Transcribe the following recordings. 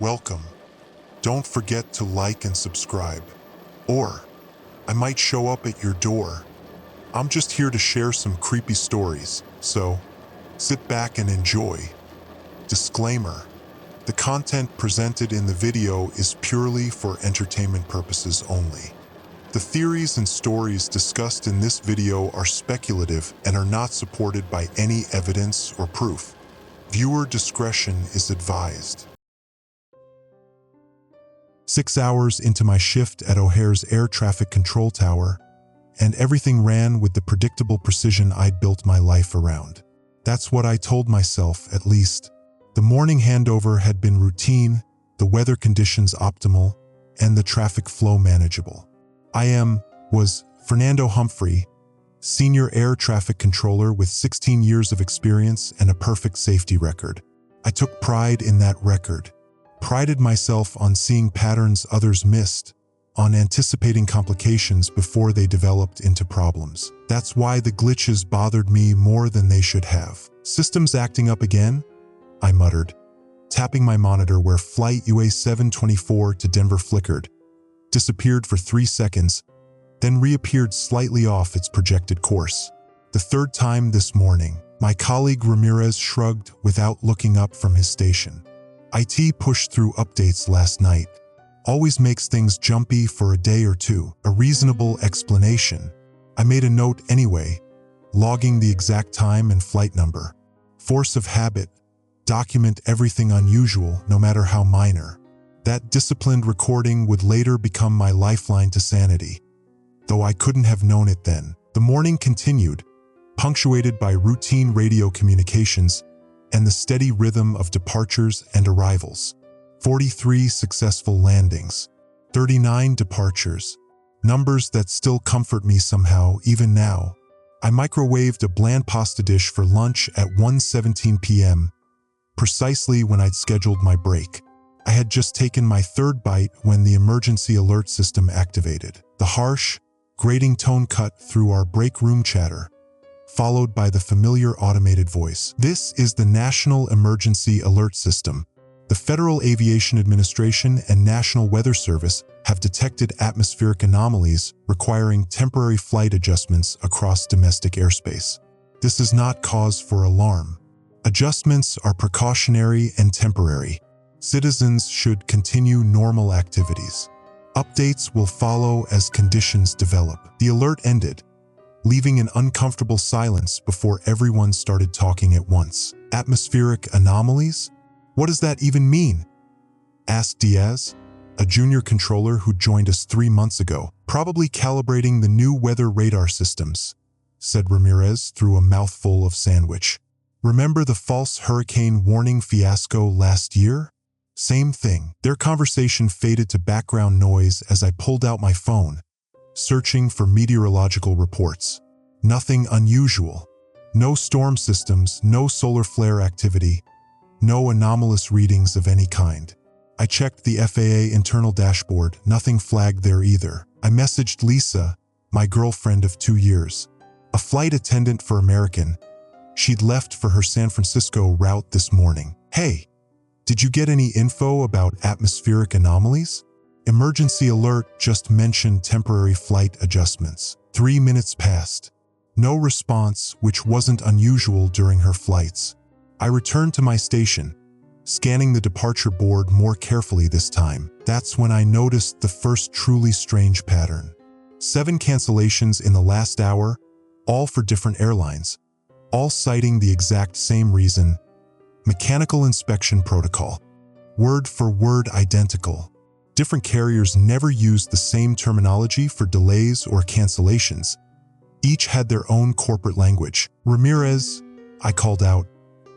welcome. Don't forget to like and subscribe. Or, I might show up at your door. I'm just here to share some creepy stories, so sit back and enjoy. Disclaimer: the content presented in the video is purely for entertainment purposes only. The theories and stories discussed in this video are speculative and are not supported by any evidence or proof. Viewer discretion is advised. 6 hours into my shift at O'Hare's air traffic control tower, and everything ran with the predictable precision I'd built my life around. That's what I told myself, at least. The morning handover had been routine, the weather conditions optimal, and the traffic flow manageable. was Fernando Humphrey, senior air traffic controller with 16 years of experience and a perfect safety record. I took pride in that record. Prided myself on seeing patterns others missed, on anticipating complications before they developed into problems. That's why the glitches bothered me more than they should have. Systems acting up again? I muttered, tapping my monitor where flight UA 724 to Denver flickered, disappeared for 3 seconds, then reappeared slightly off its projected course. The third time this morning, my colleague Ramirez shrugged without looking up from his station. IT pushed through updates last night. Always makes things jumpy for a day or two. A reasonable explanation. I made a note anyway, logging the exact time and flight number. Force of habit. Document everything unusual, no matter how minor. That disciplined recording would later become my lifeline to sanity. Though I couldn't have known it then. The morning continued, punctuated by routine radio communications and the steady rhythm of departures and arrivals. 43 successful landings, 39 departures, numbers that still comfort me somehow even now. I microwaved a bland pasta dish for lunch at 1:17 p.m., precisely when I'd scheduled my break. I had just taken my third bite when the emergency alert system activated. The harsh, grating tone cut through our break room chatter, followed by the familiar automated voice. This is the National Emergency Alert System. The Federal Aviation Administration and National Weather Service have detected atmospheric anomalies requiring temporary flight adjustments across domestic airspace. This is not cause for alarm. Adjustments are precautionary and temporary. Citizens should continue normal activities. Updates will follow as conditions develop. The alert ended, leaving an uncomfortable silence before everyone started talking at once. Atmospheric anomalies? What does that even mean? Asked Diaz, a junior controller who joined us 3 months ago. Probably calibrating the new weather radar systems, said Ramirez through a mouthful of sandwich. Remember the false hurricane warning fiasco last year? Same thing. Their conversation faded to background noise as I pulled out my phone, searching for meteorological reports. Nothing unusual. No storm systems, no solar flare activity, no anomalous readings of any kind. I checked the FAA internal dashboard, nothing flagged there either. I messaged Lisa, my girlfriend of 2 years, a flight attendant for American. She'd left for her San Francisco route this morning. Hey, did you get any info about atmospheric anomalies? Emergency alert just mentioned temporary flight adjustments. 3 minutes passed. No response, which wasn't unusual during her flights. I returned to my station, scanning the departure board more carefully this time. That's when I noticed the first truly strange pattern. 7 cancellations in the last hour, all for different airlines, all citing the exact same reason: mechanical inspection protocol. Word for word identical. Different carriers never used the same terminology for delays or cancellations. Each had their own corporate language. Ramirez, I called out,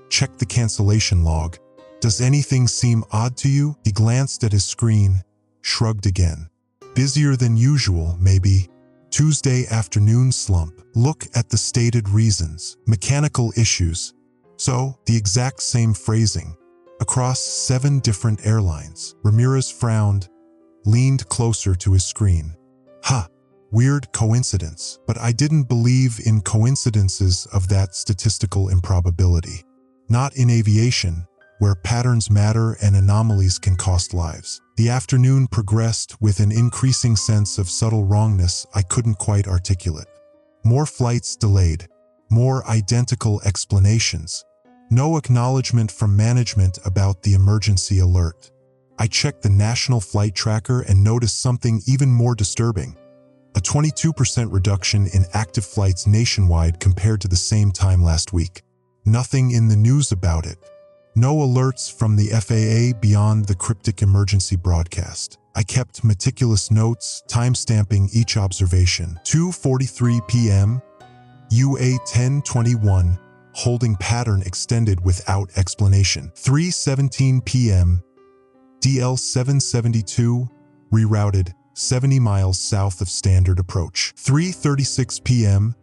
check the cancellation log. Does anything seem odd to you? He glanced at his screen, shrugged again. Busier than usual, maybe. Tuesday afternoon slump. Look at the stated reasons. Mechanical issues. So, the exact same phrasing, across 7 different airlines. Ramirez frowned, leaned closer to his screen. Weird coincidence, but I didn't believe in coincidences of that statistical improbability. Not in aviation, where patterns matter and anomalies can cost lives. The afternoon progressed with an increasing sense of subtle wrongness I couldn't quite articulate. More flights delayed, more identical explanations, no acknowledgement from management about the emergency alert. I checked the national flight tracker and noticed something even more disturbing: a 22% reduction in active flights nationwide compared to the same time last week. Nothing in the news about it. No alerts from the FAA beyond the cryptic emergency broadcast. I kept meticulous notes, timestamping each observation. 2:43 p.m., UA 1021, holding pattern extended without explanation. 3:17 p.m., DL 772, rerouted 70 miles south of standard approach. 3:36 p.m.,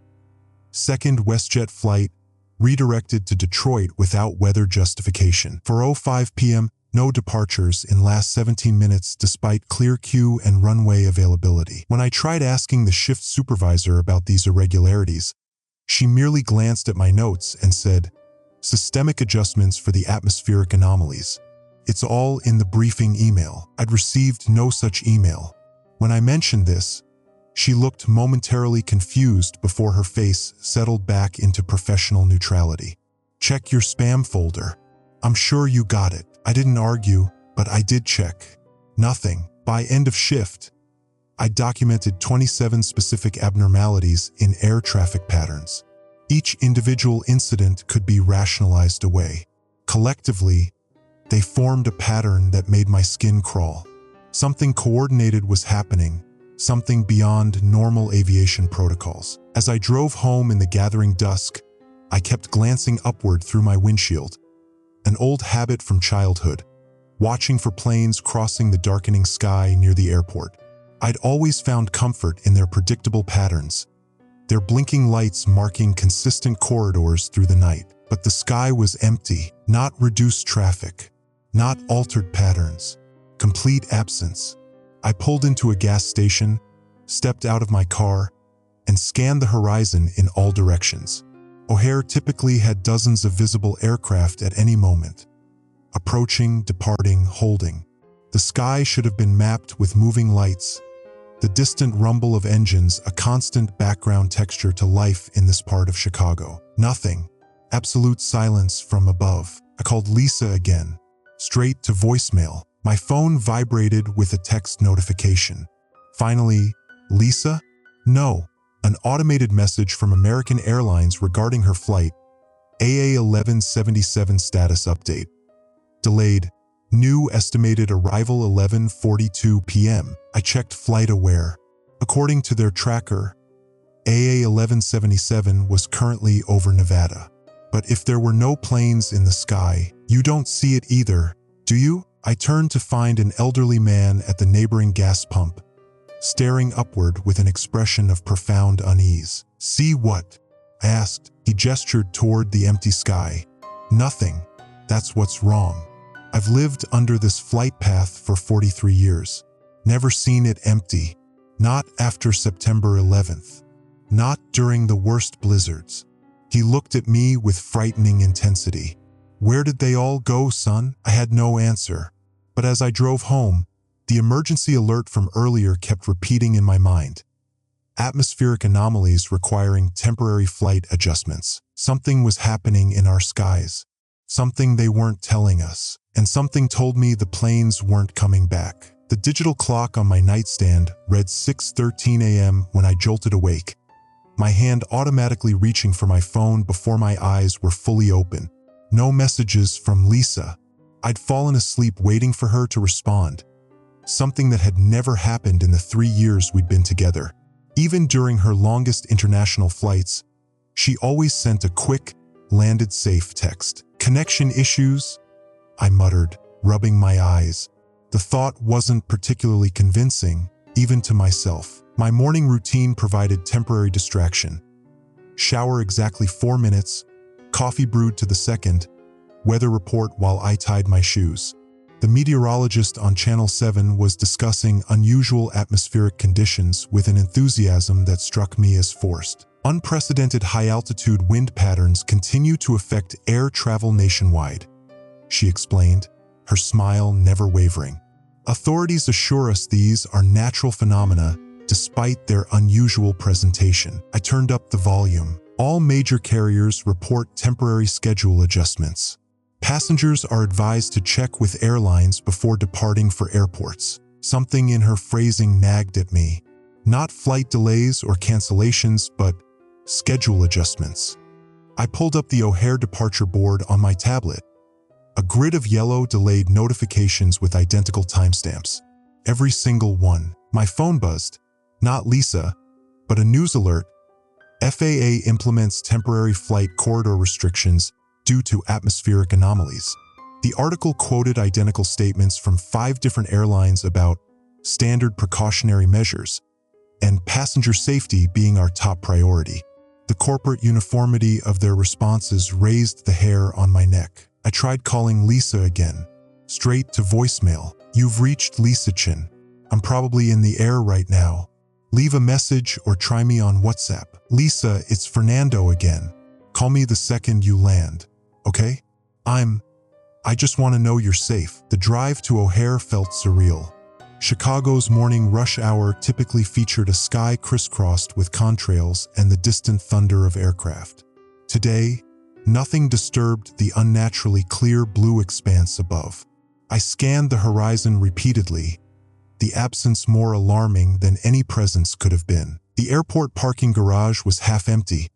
second WestJet flight, redirected to Detroit without weather justification. 4:05 p.m., no departures in last 17 minutes despite clear queue and runway availability. When I tried asking the shift supervisor about these irregularities, she merely glanced at my notes and said, "Systemic adjustments for the atmospheric anomalies. It's all in the briefing email." I'd received no such email. When I mentioned this, she looked momentarily confused before her face settled back into professional neutrality. "Check your spam folder. I'm sure you got it." I didn't argue, but I did check. Nothing. By end of shift, I documented 27 specific abnormalities in air traffic patterns. Each individual incident could be rationalized away. Collectively, they formed a pattern that made my skin crawl. Something coordinated was happening, something beyond normal aviation protocols. As I drove home in the gathering dusk, I kept glancing upward through my windshield, an old habit from childhood, watching for planes crossing the darkening sky near the airport. I'd always found comfort in their predictable patterns, their blinking lights marking consistent corridors through the night. But the sky was empty, not reduced traffic, not altered patterns, complete absence. I pulled into a gas station, stepped out of my car, and scanned the horizon in all directions. O'Hare typically had dozens of visible aircraft at any moment, approaching, departing, holding. The sky should have been mapped with moving lights, the distant rumble of engines a constant background texture to life in this part of Chicago. Nothing. Absolute silence from above. I called Lisa again, straight to voicemail. My phone vibrated with a text notification. Finally, "Lisa?" "No." An automated message from American Airlines regarding her flight, AA 1177 status update. Delayed. New estimated arrival 11:42 p.m. I checked FlightAware. According to their tracker, AA 1177 was currently over Nevada. But if there were no planes in the sky, you don't see it either, do you? I turned to find an elderly man at the neighboring gas pump, staring upward with an expression of profound unease. "See what?" I asked. He gestured toward the empty sky. "Nothing. That's what's wrong. I've lived under this flight path for 43 years. Never seen it empty. Not after September 11th. Not during the worst blizzards." He looked at me with frightening intensity. "Where did they all go, son?" I had no answer. But as I drove home, the emergency alert from earlier kept repeating in my mind. Atmospheric anomalies requiring temporary flight adjustments. Something was happening in our skies. Something they weren't telling us. And something told me the planes weren't coming back. The digital clock on my nightstand read 6:13 a.m. when I jolted awake, my hand automatically reaching for my phone before my eyes were fully open. No messages from Lisa. I'd fallen asleep waiting for her to respond. Something that had never happened in the 3 years we'd been together. Even during her longest international flights, she always sent a quick, landed safe text. "Connection issues?" I muttered, rubbing my eyes. The thought wasn't particularly convincing, even to myself. My morning routine provided temporary distraction. Shower exactly 4 minutes, coffee brewed to the second, weather report while I tied my shoes. The meteorologist on Channel 7 was discussing unusual atmospheric conditions with an enthusiasm that struck me as forced. Unprecedented high-altitude wind patterns continue to affect air travel nationwide, she explained, her smile never wavering. Authorities assure us these are natural phenomena despite their unusual presentation. I turned up the volume. All major carriers report temporary schedule adjustments. Passengers are advised to check with airlines before departing for airports. Something in her phrasing nagged at me. Not flight delays or cancellations, but schedule adjustments. I pulled up the O'Hare departure board on my tablet. A grid of yellow delayed notifications with identical timestamps. Every single one. My phone buzzed. Not Lisa, but a news alert. FAA implements temporary flight corridor restrictions due to atmospheric anomalies. The article quoted identical statements from 5 different airlines about standard precautionary measures and passenger safety being our top priority. The corporate uniformity of their responses raised the hair on my neck. I tried calling Lisa again. Straight to voicemail. You've reached Lisa Chin. I'm probably in the air right now. Leave a message or try me on WhatsApp. Lisa, it's Fernando again. Call me the second you land, okay? I just want to know you're safe. The drive to O'Hare felt surreal. Chicago's morning rush hour typically featured a sky crisscrossed with contrails and the distant thunder of aircraft. Today, nothing disturbed the unnaturally clear blue expanse above. I scanned the horizon repeatedly, the absence more alarming than any presence could have been. The airport parking garage was half empty,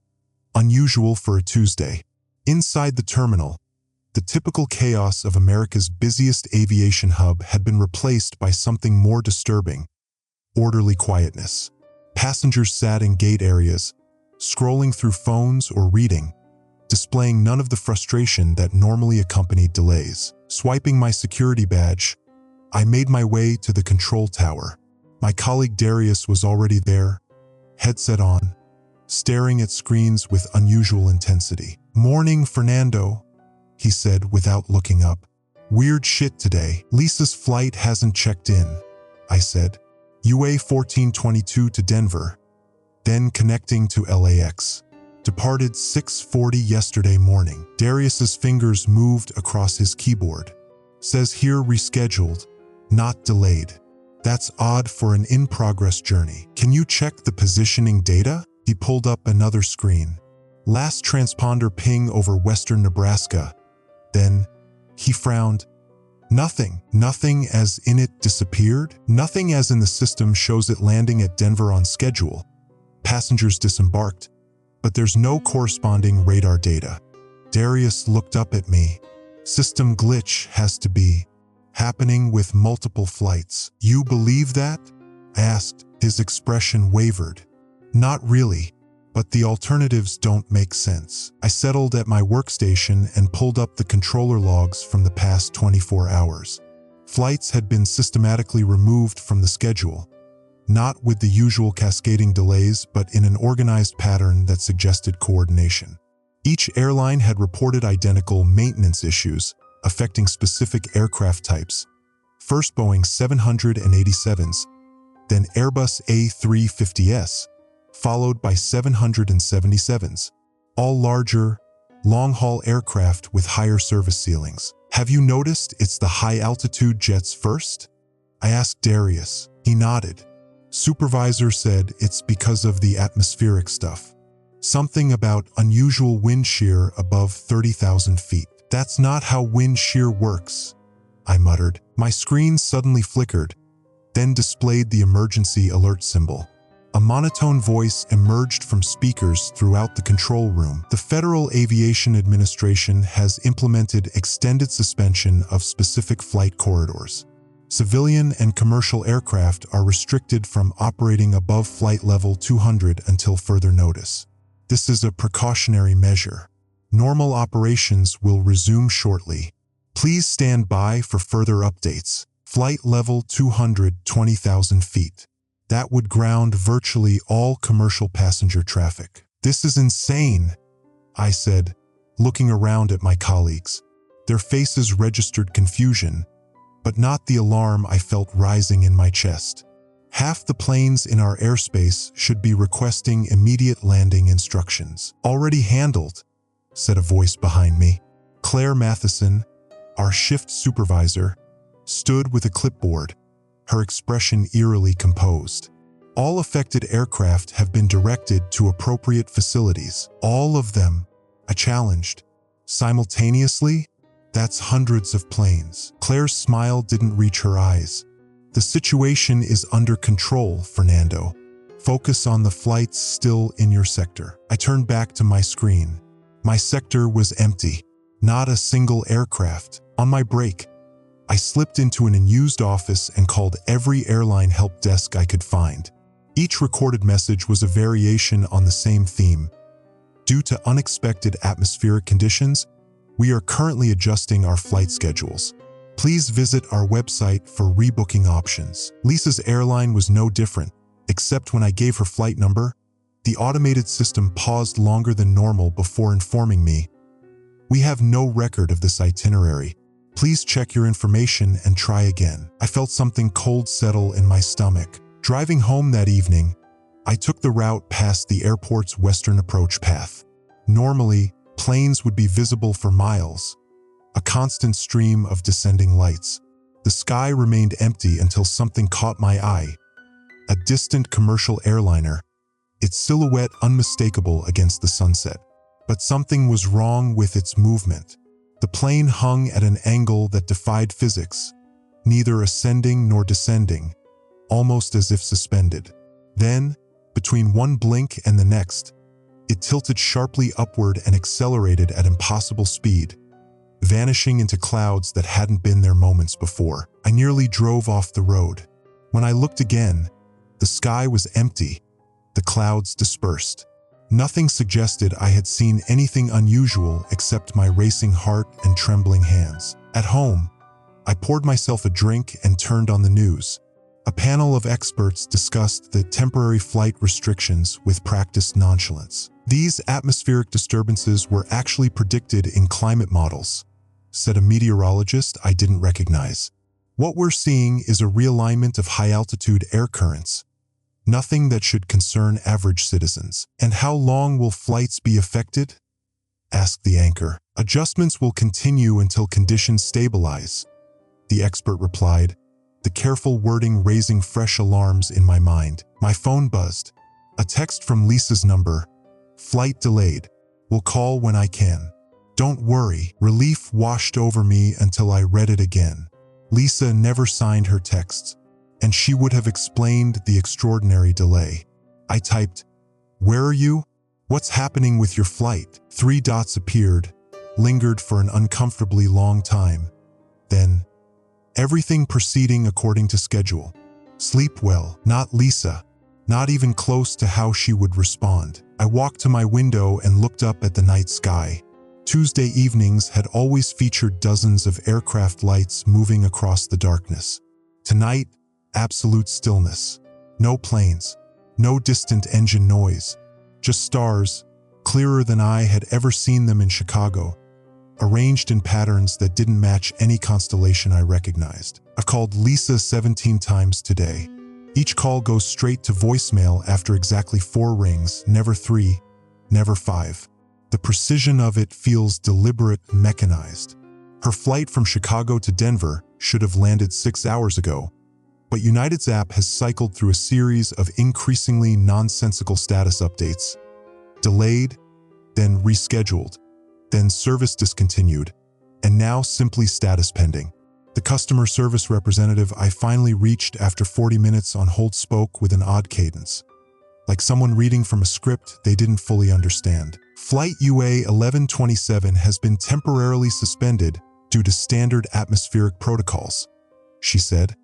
unusual for a Tuesday. Inside the terminal, the typical chaos of America's busiest aviation hub had been replaced by something more disturbing: orderly quietness. Passengers sat in gate areas, scrolling through phones or reading, displaying none of the frustration that normally accompanied delays. Swiping my security badge, I made my way to the control tower. My colleague Darius was already there, headset on, staring at screens with unusual intensity. "Morning, Fernando," he said without looking up. "Weird shit today. Lisa's flight hasn't checked in," I said. UA 1422 to Denver, then connecting to LAX. Departed 6:40 yesterday morning. Darius's fingers moved across his keyboard. Says here rescheduled, not delayed. That's odd for an in-progress journey. Can you check the positioning data? He pulled up another screen. Last transponder ping over western Nebraska. Then, he frowned. Nothing. Nothing as in it disappeared? Nothing as in the system shows it landing at Denver on schedule. Passengers disembarked, but there's no corresponding radar data. Darius looked up at me. System glitch has to be happening with multiple flights. You believe that? I asked. His expression wavered. Not really, but the alternatives don't make sense. I settled at my workstation and pulled up the controller logs from the past 24 hours. Flights had been systematically removed from the schedule, not with the usual cascading delays, but in an organized pattern that suggested coordination. Each airline had reported identical maintenance issues affecting specific aircraft types. First Boeing 787s, then Airbus A350s, followed by 777s, all larger, long-haul aircraft with higher service ceilings. Have you noticed it's the high-altitude jets first? I asked Darius. He nodded. Supervisor said it's because of the atmospheric stuff. Something about unusual wind shear above 30,000 feet. That's not how wind shear works, I muttered. My screen suddenly flickered, then displayed the emergency alert symbol. A monotone voice emerged from speakers throughout the control room. The Federal Aviation Administration has implemented extended suspension of specific flight corridors. Civilian and commercial aircraft are restricted from operating above flight level 200 until further notice. This is a precautionary measure. Normal operations will resume shortly. Please stand by for further updates. Flight level 220,000 feet. That would ground virtually all commercial passenger traffic. This is insane, I said, looking around at my colleagues. Their faces registered confusion, but not the alarm I felt rising in my chest. Half the planes in our airspace should be requesting immediate landing instructions. Already handled, said a voice behind me. Claire Matheson, our shift supervisor, stood with a clipboard, her expression eerily composed. All affected aircraft have been directed to appropriate facilities. All of them, I challenged. Simultaneously? That's hundreds of planes. Claire's smile didn't reach her eyes. The situation is under control, Fernando. Focus on the flights still in your sector. I turned back to my screen. My sector was empty. Not a single aircraft. On my break, I slipped into an unused office and called every airline help desk I could find. Each recorded message was a variation on the same theme. Due to unexpected atmospheric conditions, we are currently adjusting our flight schedules. Please visit our website for rebooking options. Lisa's airline was no different, except when I gave her flight number, the automated system paused longer than normal before informing me, "We have no record of this itinerary. Please check your information and try again." I felt something cold settle in my stomach. Driving home that evening, I took the route past the airport's western approach path. Normally, planes would be visible for miles, a constant stream of descending lights. The sky remained empty until something caught my eye. A distant commercial airliner, its silhouette unmistakable against the sunset. But something was wrong with its movement. The plane hung at an angle that defied physics, neither ascending nor descending, almost as if suspended. Then, between one blink and the next, it tilted sharply upward and accelerated at impossible speed, vanishing into clouds that hadn't been there moments before. I nearly drove off the road. When I looked again, the sky was empty, the clouds dispersed. Nothing suggested I had seen anything unusual except my racing heart and trembling hands. At home, I poured myself a drink and turned on the news. A panel of experts discussed the temporary flight restrictions with practiced nonchalance. "These atmospheric disturbances were actually predicted in climate models," said a meteorologist I didn't recognize. "What we're seeing is a realignment of high-altitude air currents, nothing that should concern average citizens." "And how long will flights be affected?" asked the anchor. "Adjustments will continue until conditions stabilize," the expert replied, the careful wording raising fresh alarms in my mind. My phone buzzed. A text from Lisa's number. "Flight delayed. Will call when I can." Don't worry. Relief washed over me until I read it again. Lisa never signed her texts, and she would have explained the extraordinary delay. I typed, "Where are you? What's happening with your flight?" 3 dots appeared, lingered for an uncomfortably long time. Then, "Everything proceeding according to schedule." Sleep well. Not Lisa. Not even close to how she would respond. I walked to my window and looked up at the night sky. Tuesday evenings had always featured dozens of aircraft lights moving across the darkness. Tonight, absolute stillness. No planes. No distant engine noise. Just stars, clearer than I had ever seen them in Chicago, arranged in patterns that didn't match any constellation I recognized. I called Lisa 17 times today. Each call goes straight to voicemail after exactly 4 rings, never 3, never 5. The precision of it feels deliberate, mechanized. Her flight from Chicago to Denver should have landed 6 hours ago, but United's app has cycled through a series of increasingly nonsensical status updates. Delayed, then rescheduled, then service discontinued, and now simply status pending. The customer service representative I finally reached after 40 minutes on hold spoke with an odd cadence, like someone reading from a script they didn't fully understand. "Flight UA 1127 has been temporarily suspended due to standard atmospheric protocols," she said,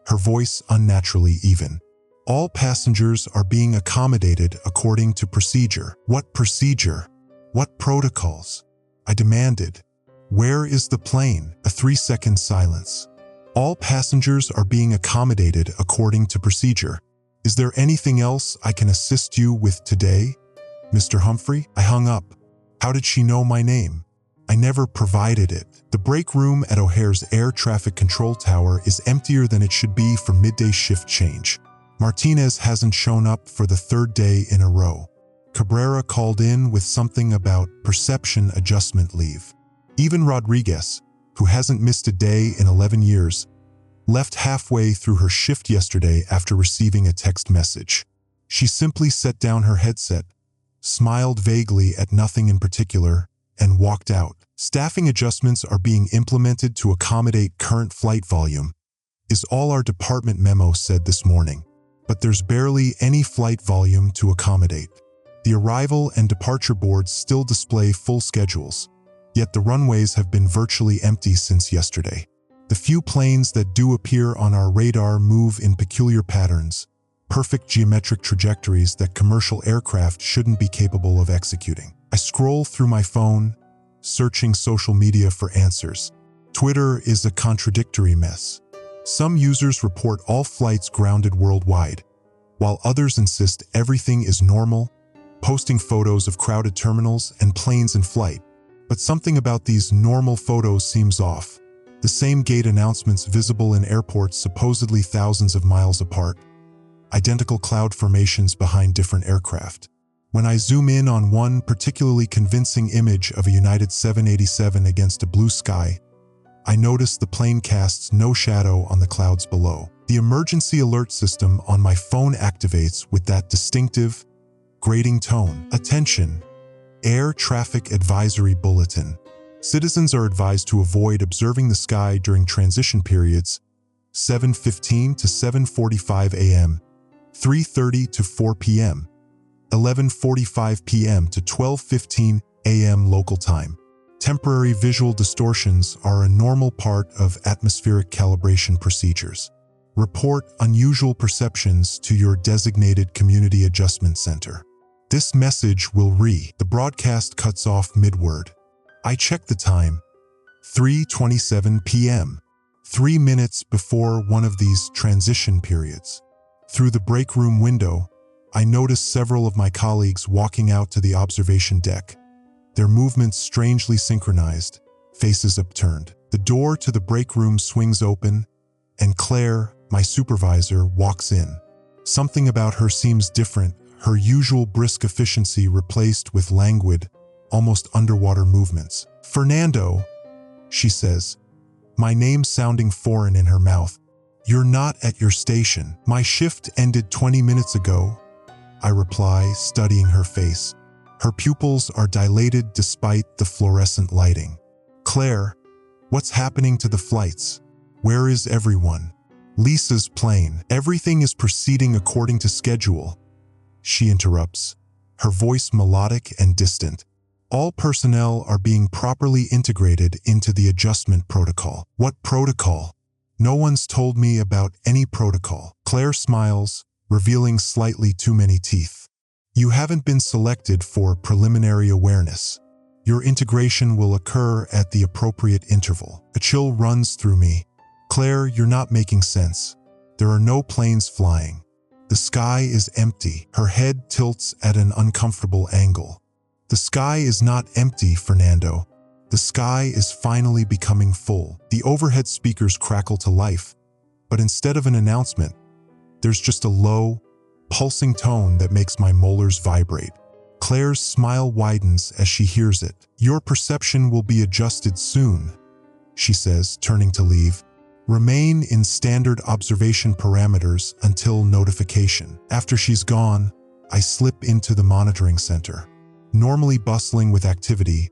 her voice unnaturally even. "All passengers are being accommodated according to procedure." What procedure? What protocols? I demanded. "Where is the plane?" A 3-second silence. "All passengers are being accommodated according to procedure. Is there anything else I can assist you with today, Mr. Humphrey?" I hung up. How did she know my name? I never provided it. The break room at O'Hare's Air Traffic Control Tower is emptier than it should be for midday shift change. Martinez hasn't shown up for the 3rd day in a row. Cabrera called in with something about perception adjustment leave. Even Rodriguez, who hasn't missed a day in 11 years, left halfway through her shift yesterday after receiving a text message. She simply set down her headset, smiled vaguely at nothing in particular, and walked out. Staffing adjustments are being implemented to accommodate current flight volume, is all our department memo said this morning. But there's barely any flight volume to accommodate. The arrival and departure boards still display full schedules, yet the runways have been virtually empty since yesterday. The few planes that do appear on our radar move in peculiar patterns, perfect geometric trajectories that commercial aircraft shouldn't be capable of executing. I scroll through my phone, searching social media for answers. Twitter is a contradictory mess. Some users report all flights grounded worldwide, while others insist everything is normal, posting photos of crowded terminals and planes in flight. But something about these normal photos seems off. The same gate announcements visible in airports supposedly thousands of miles apart. Identical cloud formations behind different aircraft. When I zoom in on one particularly convincing image of a United 787 against a blue sky, I notice the plane casts no shadow on the clouds below. The emergency alert system on my phone activates with that distinctive, grating tone. Attention! Air Traffic Advisory Bulletin. Citizens are advised to avoid observing the sky during transition periods 7:15 to 7:45 a.m., 3:30 to 4 p.m., 11:45 p.m. to 12:15 a.m. local time. Temporary visual distortions are a normal part of atmospheric calibration procedures. Report unusual perceptions to your designated Community Adjustment Center. This message will read. The broadcast cuts off mid-word. I check the time, 3:27 p.m., 3 minutes before one of these transition periods. Through the break room window, I notice several of my colleagues walking out to the observation deck, their movements strangely synchronized, faces upturned. The door to the break room swings open, and Claire, my supervisor, walks in. Something about her seems different, her usual brisk efficiency replaced with languid, almost underwater movements. "Fernando," she says, my name sounding foreign in her mouth. "You're not at your station." "My shift ended 20 minutes ago," I reply, studying her face. Her pupils are dilated despite the fluorescent lighting. "Claire, what's happening to the flights? Where is everyone?" "Lisa's plane. Everything is proceeding according to schedule," she interrupts, her voice melodic and distant. "All personnel are being properly integrated into the adjustment protocol." "What protocol? No one's told me about any protocol." Claire smiles, revealing slightly too many teeth. "You haven't been selected for preliminary awareness. Your integration will occur at the appropriate interval." A chill runs through me. "Claire, you're not making sense. There are no planes flying. The sky is empty." Her head tilts at an uncomfortable angle. "The sky is not empty, Fernando. The sky is finally becoming full." The overhead speakers crackle to life, but instead of an announcement, there's just a low, pulsing tone that makes my molars vibrate. Claire's smile widens as she hears it. "Your perception will be adjusted soon," she says, turning to leave. "Remain in standard observation parameters until notification." After she's gone, I slip into the monitoring center. Normally bustling with activity,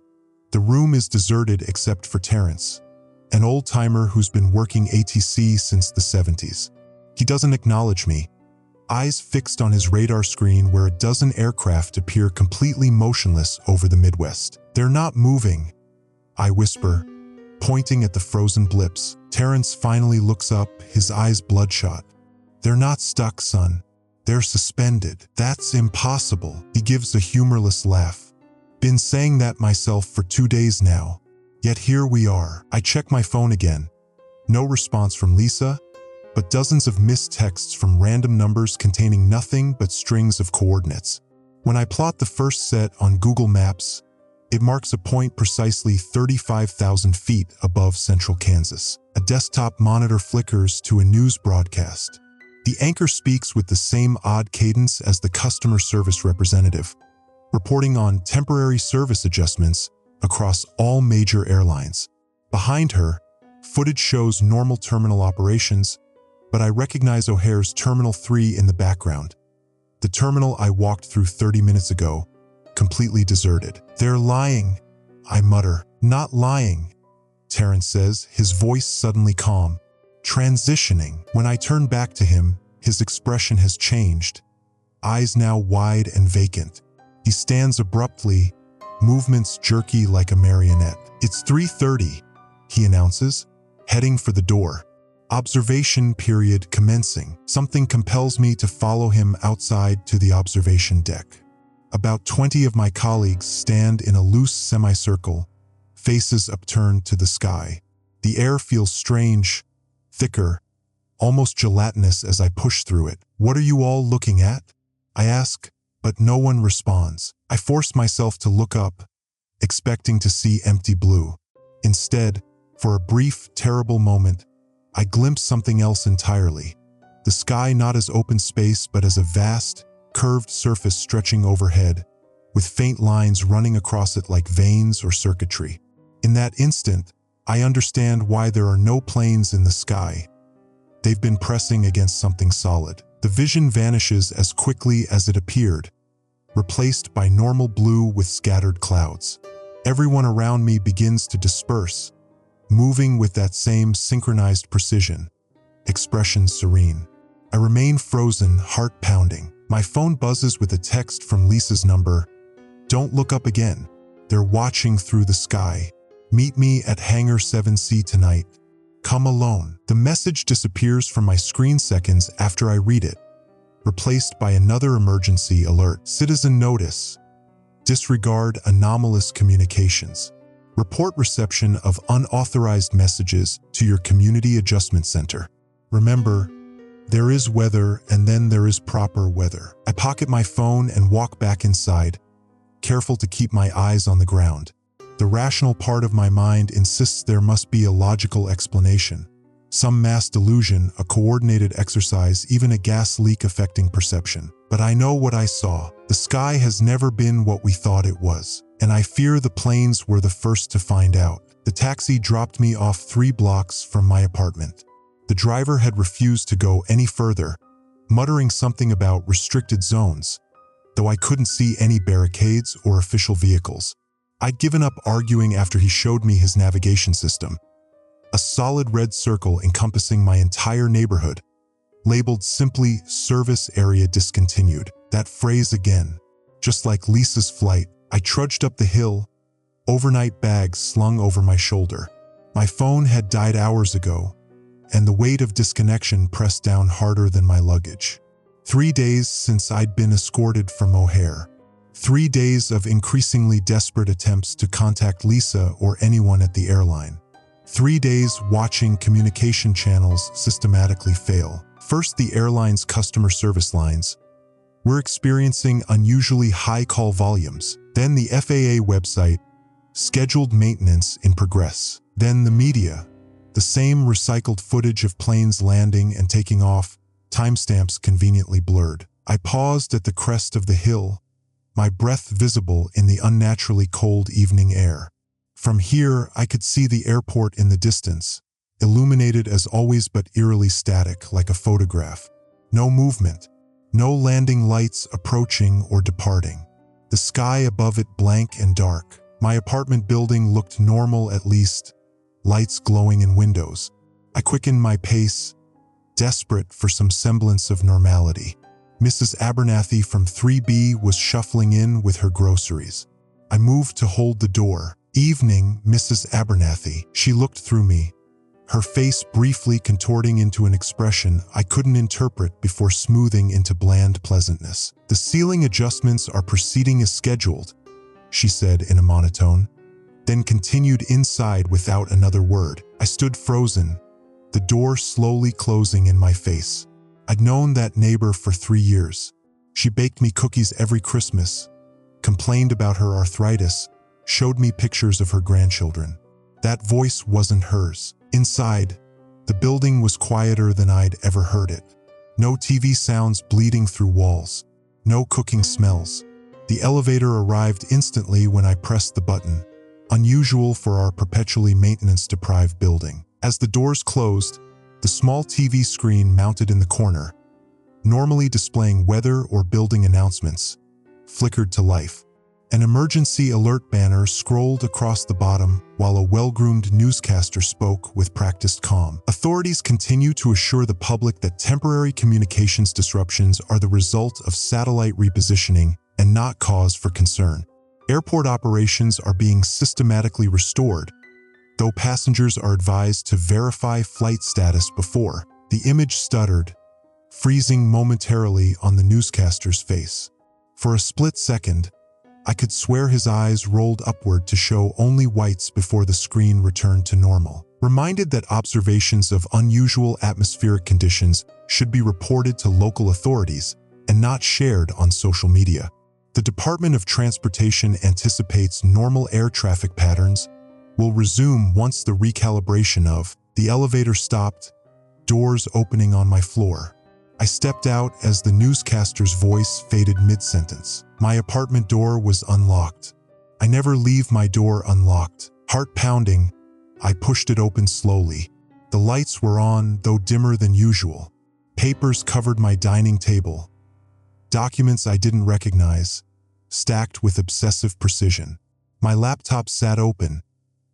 the room is deserted except for Terrence, an old-timer who's been working ATC since the 70s. He doesn't acknowledge me, eyes fixed on his radar screen where a dozen aircraft appear completely motionless over the Midwest. "They're not moving," I whisper, pointing at the frozen blips. Terrence finally looks up, his eyes bloodshot. "They're not stuck, son. They're suspended." "That's impossible." He gives a humorless laugh. "Been saying that myself for 2 days now. Yet here we are." I check my phone again. No response from Lisa, but dozens of missed texts from random numbers containing nothing but strings of coordinates. When I plot the first set on Google Maps, it marks a point precisely 35,000 feet above central Kansas. A desktop monitor flickers to a news broadcast. The anchor speaks with the same odd cadence as the customer service representative, reporting on temporary service adjustments across all major airlines. Behind her, footage shows normal terminal operations, but I recognize O'Hare's Terminal 3 in the background. The terminal I walked through 30 minutes ago, completely deserted. "They're lying," I mutter. "Not lying," Terrence says, his voice suddenly calm. Transitioning. When I turn back to him, his expression has changed, eyes now wide and vacant. He stands abruptly, movements jerky like a marionette. "It's 3:30, he announces, heading for the door. Observation period commencing. Something compels me to follow him outside to the observation deck. About 20 of my colleagues stand in a loose semicircle, faces upturned to the sky. The air feels strange, thicker, almost gelatinous as I push through it. "What are you all looking at?" I ask, but no one responds. I force myself to look up, expecting to see empty blue. Instead, for a brief, terrible moment, I glimpse something else entirely. The sky not as open space but as a vast, curved surface stretching overhead, with faint lines running across it like veins or circuitry. In that instant, I understand why there are no planes in the sky. They've been pressing against something solid. The vision vanishes as quickly as it appeared, replaced by normal blue with scattered clouds. Everyone around me begins to disperse, moving with that same synchronized precision, expression serene. I remain frozen, heart pounding. My phone buzzes with a text from Lisa's number. "Don't look up again. They're watching through the sky. Meet me at Hangar 7C tonight. Come alone." The message disappears from my screen seconds after I read it, replaced by another emergency alert. "Citizen notice. Disregard anomalous communications. Report reception of unauthorized messages to your Community Adjustment Center. Remember, there is weather and then there is proper weather." I pocket my phone and walk back inside, careful to keep my eyes on the ground. The rational part of my mind insists there must be a logical explanation. Some mass delusion, a coordinated exercise, even a gas leak affecting perception. But I know what I saw. The sky has never been what we thought it was, and I fear the planes were the first to find out. The taxi dropped me off 3 blocks from my apartment. The driver had refused to go any further, muttering something about restricted zones, though I couldn't see any barricades or official vehicles. I'd given up arguing after he showed me his navigation system. A solid red circle encompassing my entire neighborhood, labeled simply "Service Area Discontinued." That phrase again. Just like Lisa's flight, I trudged up the hill, overnight bags slung over my shoulder. My phone had died hours ago, and the weight of disconnection pressed down harder than my luggage. 3 days since I'd been escorted from O'Hare. 3 days of increasingly desperate attempts to contact Lisa or anyone at the airline. 3 days watching communication channels systematically fail. First, the airline's customer service lines. "We're experiencing unusually high call volumes." Then the FAA website, "Scheduled maintenance in progress." Then the media, the same recycled footage of planes landing and taking off, timestamps conveniently blurred. I paused at the crest of the hill, my breath visible in the unnaturally cold evening air. From here, I could see the airport in the distance, illuminated as always but eerily static, like a photograph. No movement, no landing lights approaching or departing. The sky above it blank and dark. My apartment building looked normal at least, lights glowing in windows. I quickened my pace, desperate for some semblance of normality. Mrs. Abernathy from 3B was shuffling in with her groceries. I moved to hold the door. "Evening, Mrs. Abernathy." She looked through me, her face briefly contorting into an expression I couldn't interpret before smoothing into bland pleasantness. "The ceiling adjustments are proceeding as scheduled," she said in a monotone, then continued inside without another word. I stood frozen, the door slowly closing in my face. I'd known that neighbor for 3 years. She baked me cookies every Christmas, complained about her arthritis, showed me pictures of her grandchildren. That voice wasn't hers. Inside, the building was quieter than I'd ever heard it. No TV sounds bleeding through walls. No cooking smells. The elevator arrived instantly when I pressed the button, unusual for our perpetually maintenance-deprived building. As the doors closed, the small TV screen mounted in the corner, normally displaying weather or building announcements, flickered to life. An emergency alert banner scrolled across the bottom while a well-groomed newscaster spoke with practiced calm. Authorities continue to assure the public that temporary communications disruptions are the result of satellite repositioning and not cause for concern. Airport operations are being systematically restored, though passengers are advised to verify flight status before. The image stuttered, freezing momentarily on the newscaster's face. For a split second, I could swear his eyes rolled upward to show only whites before the screen returned to normal. Reminded that observations of unusual atmospheric conditions should be reported to local authorities and not shared on social media. The Department of Transportation anticipates normal air traffic patterns will resume once the recalibration of the elevator stopped, doors opening on my floor. I stepped out as the newscaster's voice faded mid-sentence. My apartment door was unlocked. I never leave my door unlocked. Heart pounding, I pushed it open slowly. The lights were on, though dimmer than usual. Papers covered my dining table. Documents I didn't recognize, stacked with obsessive precision. My laptop sat open,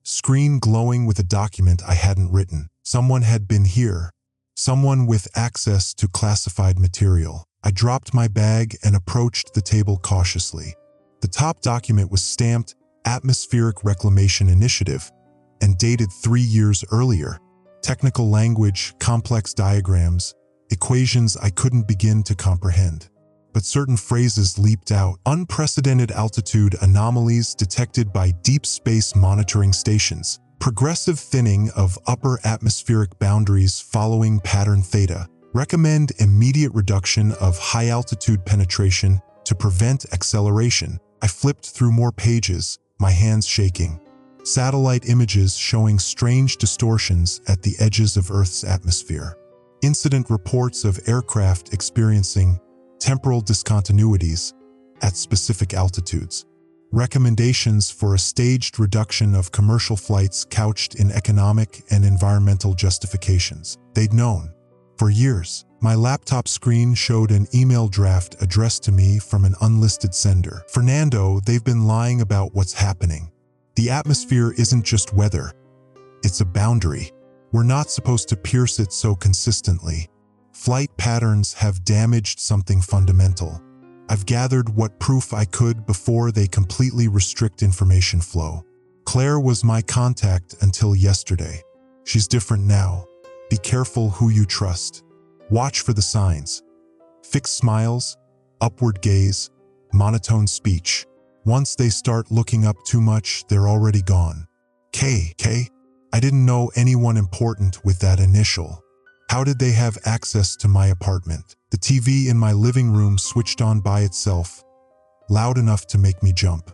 screen glowing with a document I hadn't written. Someone had been here. Someone with access to classified material. I dropped my bag and approached the table cautiously. The top document was stamped Atmospheric Reclamation Initiative and dated 3 years earlier. Technical language, complex diagrams, equations I couldn't begin to comprehend. But certain phrases leaped out. Unprecedented altitude anomalies detected by deep space monitoring stations. Progressive thinning of upper atmospheric boundaries following pattern theta. Recommend immediate reduction of high-altitude penetration to prevent acceleration. I flipped through more pages, my hands shaking. Satellite images showing strange distortions at the edges of Earth's atmosphere. Incident reports of aircraft experiencing temporal discontinuities at specific altitudes. Recommendations for a staged reduction of commercial flights couched in economic and environmental justifications. They'd known. For years, my laptop screen showed an email draft addressed to me from an unlisted sender. Fernando, they've been lying about what's happening. The atmosphere isn't just weather. It's a boundary. We're not supposed to pierce it so consistently. Flight patterns have damaged something fundamental. I've gathered what proof I could before they completely restrict information flow. Claire was my contact until yesterday. She's different now. Be careful who you trust. Watch for the signs. Fixed smiles, upward gaze, monotone speech. Once they start looking up too much, they're already gone. K. I didn't know anyone important with that initial. How did they have access to my apartment? The TV in my living room switched on by itself, loud enough to make me jump.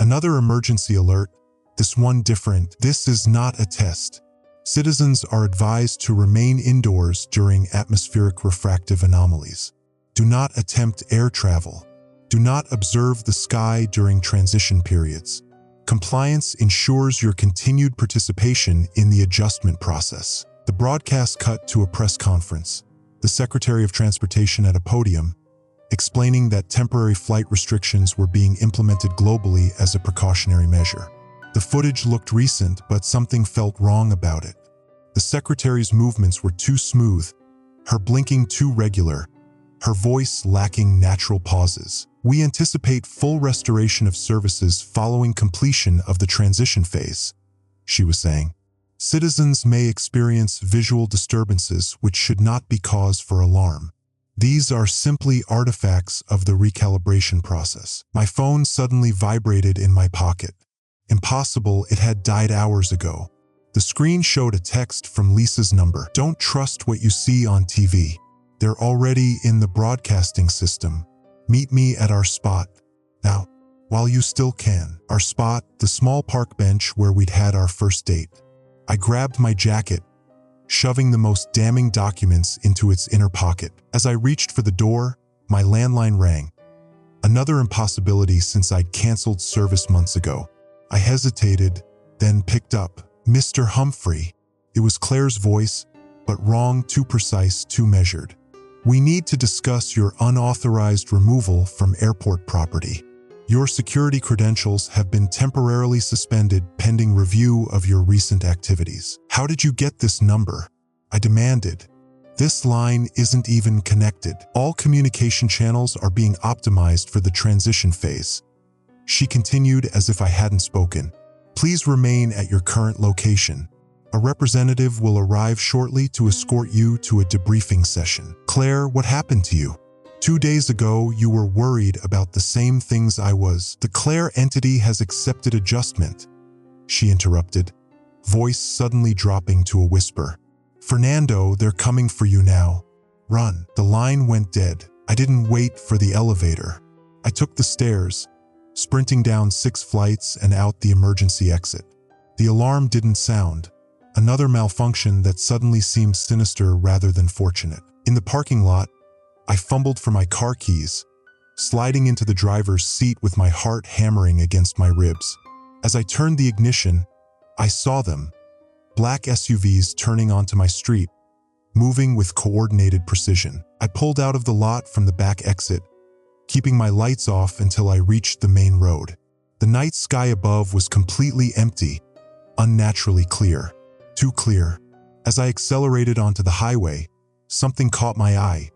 Another emergency alert, this one different. This is not a test. Citizens are advised to remain indoors during atmospheric refractive anomalies. Do not attempt air travel. Do not observe the sky during transition periods. Compliance ensures your continued participation in the adjustment process. The broadcast cut to a press conference. The Secretary of Transportation at a podium, explaining that temporary flight restrictions were being implemented globally as a precautionary measure. The footage looked recent, but something felt wrong about it. The Secretary's movements were too smooth, her blinking too regular, her voice lacking natural pauses. We anticipate full restoration of services following completion of the transition phase, she was saying. Citizens may experience visual disturbances which should not be cause for alarm. These are simply artifacts of the recalibration process. My phone suddenly vibrated in my pocket. Impossible, it had died hours ago. The screen showed a text from Lisa's number. Don't trust what you see on TV. They're already in the broadcasting system. Meet me at our spot. Now, while you still can. Our spot, the small park bench where we'd had our first date. I grabbed my jacket, shoving the most damning documents into its inner pocket. As I reached for the door, my landline rang. Another impossibility since I'd canceled service months ago. I hesitated, then picked up. "Mr. Humphrey." It was Claire's voice, but wrong, too precise, too measured. "We need to discuss your unauthorized removal from airport property. Your security credentials have been temporarily suspended pending review of your recent activities." "How did you get this number?" I demanded. "This line isn't even connected. All communication channels are being optimized for the transition phase." She continued as if I hadn't spoken. "Please remain at your current location. A representative will arrive shortly to escort you to a debriefing session." "Claire, what happened to you? 2 days ago, you were worried about the same things I was." "The Claire entity has accepted adjustment," she interrupted, voice suddenly dropping to a whisper. "Fernando, they're coming for you now. Run." The line went dead. I didn't wait for the elevator. I took the stairs, sprinting down 6 flights and out the emergency exit. The alarm didn't sound. Another malfunction that suddenly seemed sinister rather than fortunate. In the parking lot, I fumbled for my car keys, sliding into the driver's seat with my heart hammering against my ribs. As I turned the ignition, I saw them, black SUVs turning onto my street, moving with coordinated precision. I pulled out of the lot from the back exit, keeping my lights off until I reached the main road. The night sky above was completely empty, unnaturally clear. Too clear. As I accelerated onto the highway, something caught my eye.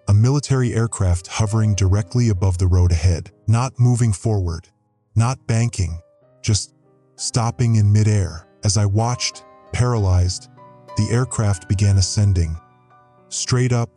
A military aircraft hovering directly above the road ahead, not moving forward, not banking, just stopping in midair. As I watched, paralyzed, the aircraft began ascending, straight up,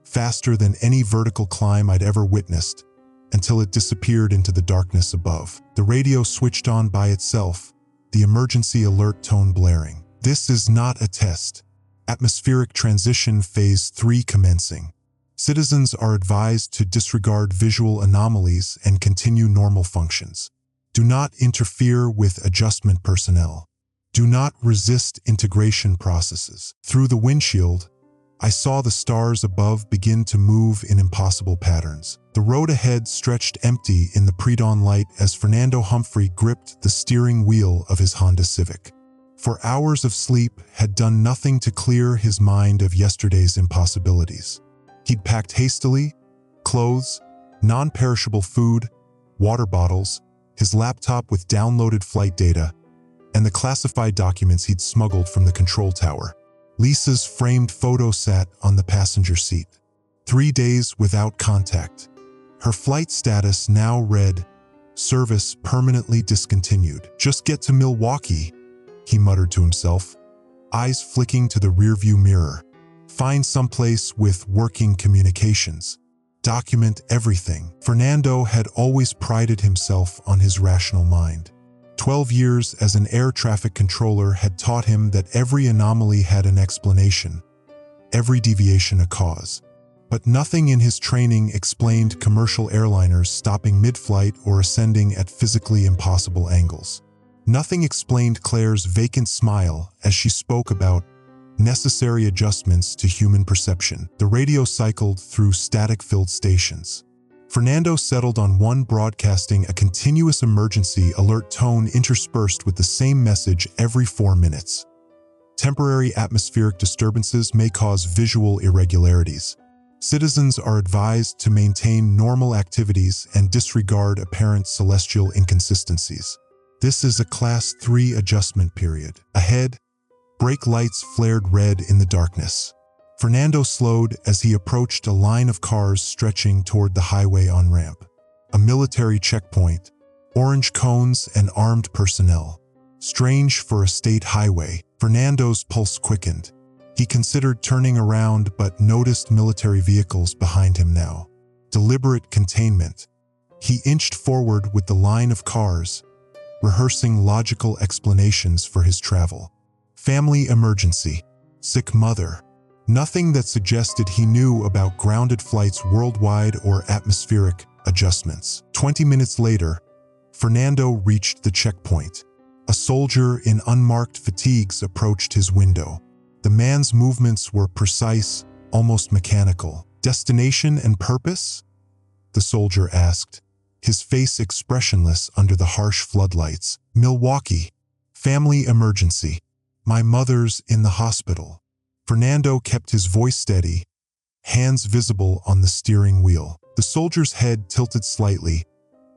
faster than any vertical climb I'd ever witnessed, until it disappeared into the darkness above. The radio switched on by itself, the emergency alert tone blaring. "This is not a test. Atmospheric transition phase 3 commencing. Citizens are advised to disregard visual anomalies and continue normal functions. Do not interfere with adjustment personnel. Do not resist integration processes." Through the windshield, I saw the stars above begin to move in impossible patterns. The road ahead stretched empty in the pre-dawn light as Fernando Humphrey gripped the steering wheel of his Honda Civic. For hours of sleep had done nothing to clear his mind of yesterday's impossibilities. He'd packed hastily, clothes, non-perishable food, water bottles, his laptop with downloaded flight data, and the classified documents he'd smuggled from the control tower. Lisa's framed photo sat on the passenger seat. 3 days without contact. Her flight status now read, "Service permanently discontinued." "Just get to Milwaukee," he muttered to himself, eyes flicking to the rearview mirror. "Find someplace with working communications. Document everything." Fernando had always prided himself on his rational mind. 12 years as an air traffic controller had taught him that every anomaly had an explanation, every deviation a cause. But nothing in his training explained commercial airliners stopping mid-flight or ascending at physically impossible angles. Nothing explained Claire's vacant smile as she spoke about necessary adjustments to human perception. The radio cycled through static-filled stations. Fernando settled on one broadcasting a continuous emergency alert tone interspersed with the same message every 4 minutes. Temporary atmospheric disturbances may cause visual irregularities. Citizens are advised to maintain normal activities and disregard apparent celestial inconsistencies. This is a Class 3 adjustment period. Ahead, brake lights flared red in the darkness. Fernando slowed as he approached a line of cars stretching toward the highway on-ramp. A military checkpoint, orange cones and armed personnel. Strange for a state highway. Fernando's pulse quickened. He considered turning around but noticed military vehicles behind him now. Deliberate containment. He inched forward with the line of cars, rehearsing logical explanations for his travel. Family emergency. Sick mother. Nothing that suggested he knew about grounded flights worldwide or atmospheric adjustments. 20 minutes later, Fernando reached the checkpoint. A soldier in unmarked fatigues approached his window. The man's movements were precise, almost mechanical. "Destination and purpose?" the soldier asked, his face expressionless under the harsh floodlights. Milwaukee. Family emergency. My mother's in the hospital. Fernando kept his voice steady, hands visible on the steering wheel. The soldier's head tilted slightly,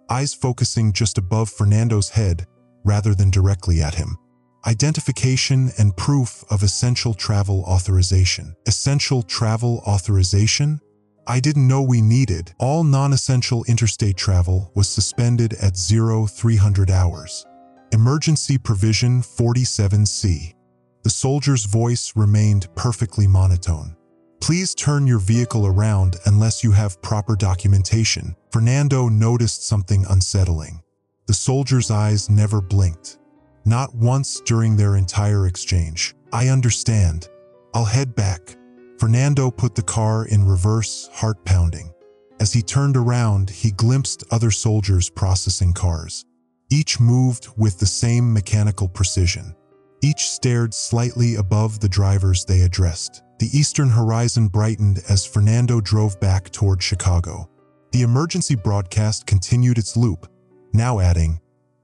eyes focusing just above Fernando's head rather than directly at him. Identification and proof of essential travel authorization. Essential travel authorization? I didn't know we needed. All non-essential interstate travel was suspended at 0300 hours. Emergency provision 47C. The soldier's voice remained perfectly monotone. Please turn your vehicle around unless you have proper documentation. Fernando noticed something unsettling. The soldier's eyes never blinked. Not once during their entire exchange. I understand. I'll head back. Fernando put the car in reverse, heart pounding. As he turned around, he glimpsed other soldiers processing cars. Each moved with the same mechanical precision. Each stared slightly above the drivers they addressed. The eastern horizon brightened as Fernando drove back toward Chicago. The emergency broadcast continued its loop, now adding,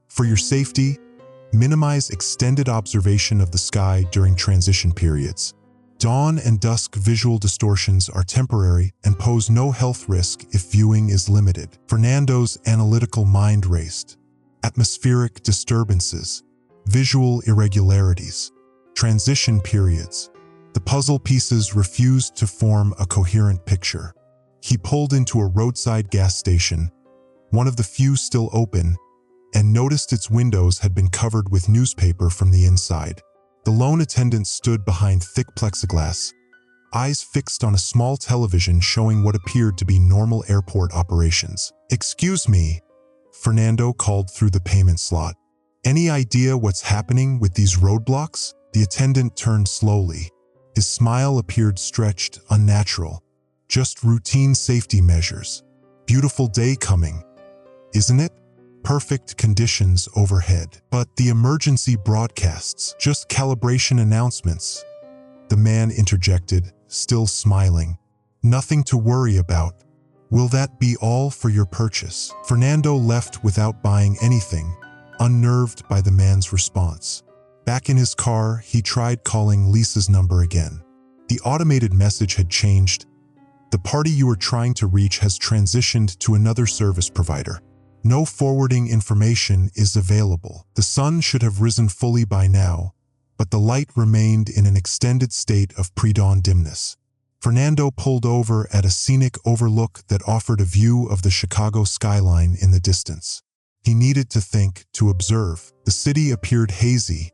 "For your safety, minimize extended observation of the sky during transition periods. Dawn and dusk visual distortions are temporary and pose no health risk if viewing is limited." Fernando's analytical mind raced. Atmospheric disturbances, visual irregularities, transition periods. The puzzle pieces refused to form a coherent picture. He pulled into a roadside gas station, one of the few still open, and noticed its windows had been covered with newspaper from the inside. The lone attendant stood behind thick plexiglass, eyes fixed on a small television showing what appeared to be normal airport operations. "Excuse me," Fernando called through the payment slot. "Any idea what's happening with these roadblocks?" The attendant turned slowly. His smile appeared stretched, unnatural. "Just routine safety measures. Beautiful day coming, isn't it? Perfect conditions overhead. But the emergency broadcasts, just calibration announcements." The man interjected, still smiling. "Nothing to worry about. Will that be all for your purchase?" Fernando left without buying anything, unnerved by the man's response. Back in his car, he tried calling Lisa's number again. The automated message had changed. "The party you were trying to reach has transitioned to another service provider. No forwarding information is available." The sun should have risen fully by now, but the light remained in an extended state of pre-dawn dimness. Fernando pulled over at a scenic overlook that offered a view of the Chicago skyline in the distance. He needed to think, to observe. The city appeared hazy,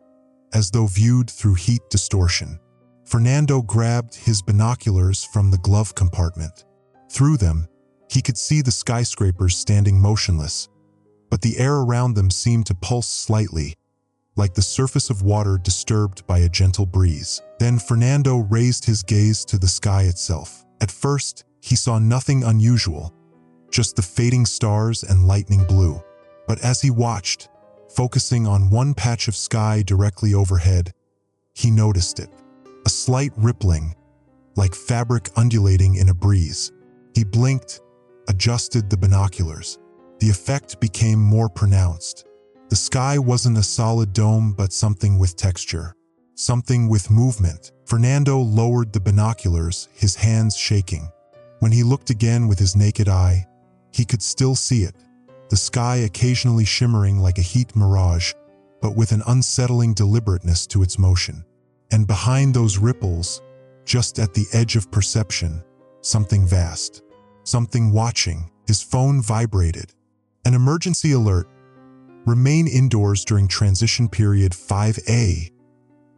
as though viewed through heat distortion. Fernando grabbed his binoculars from the glove compartment. Through them, he could see the skyscrapers standing motionless, but the air around them seemed to pulse slightly, like the surface of water disturbed by a gentle breeze. Then Fernando raised his gaze to the sky itself. At first, he saw nothing unusual, just the fading stars and lightning blue. But as he watched, focusing on one patch of sky directly overhead, he noticed it. A slight rippling, like fabric undulating in a breeze. He blinked, adjusted the binoculars. The effect became more pronounced. The sky wasn't a solid dome, but something with texture, something with movement. Fernando lowered the binoculars, his hands shaking. When he looked again with his naked eye, he could still see it, the sky occasionally shimmering like a heat mirage, but with an unsettling deliberateness to its motion. And behind those ripples, just at the edge of perception, something vast, something watching. His phone vibrated. An emergency alert. Remain indoors during transition period 5A.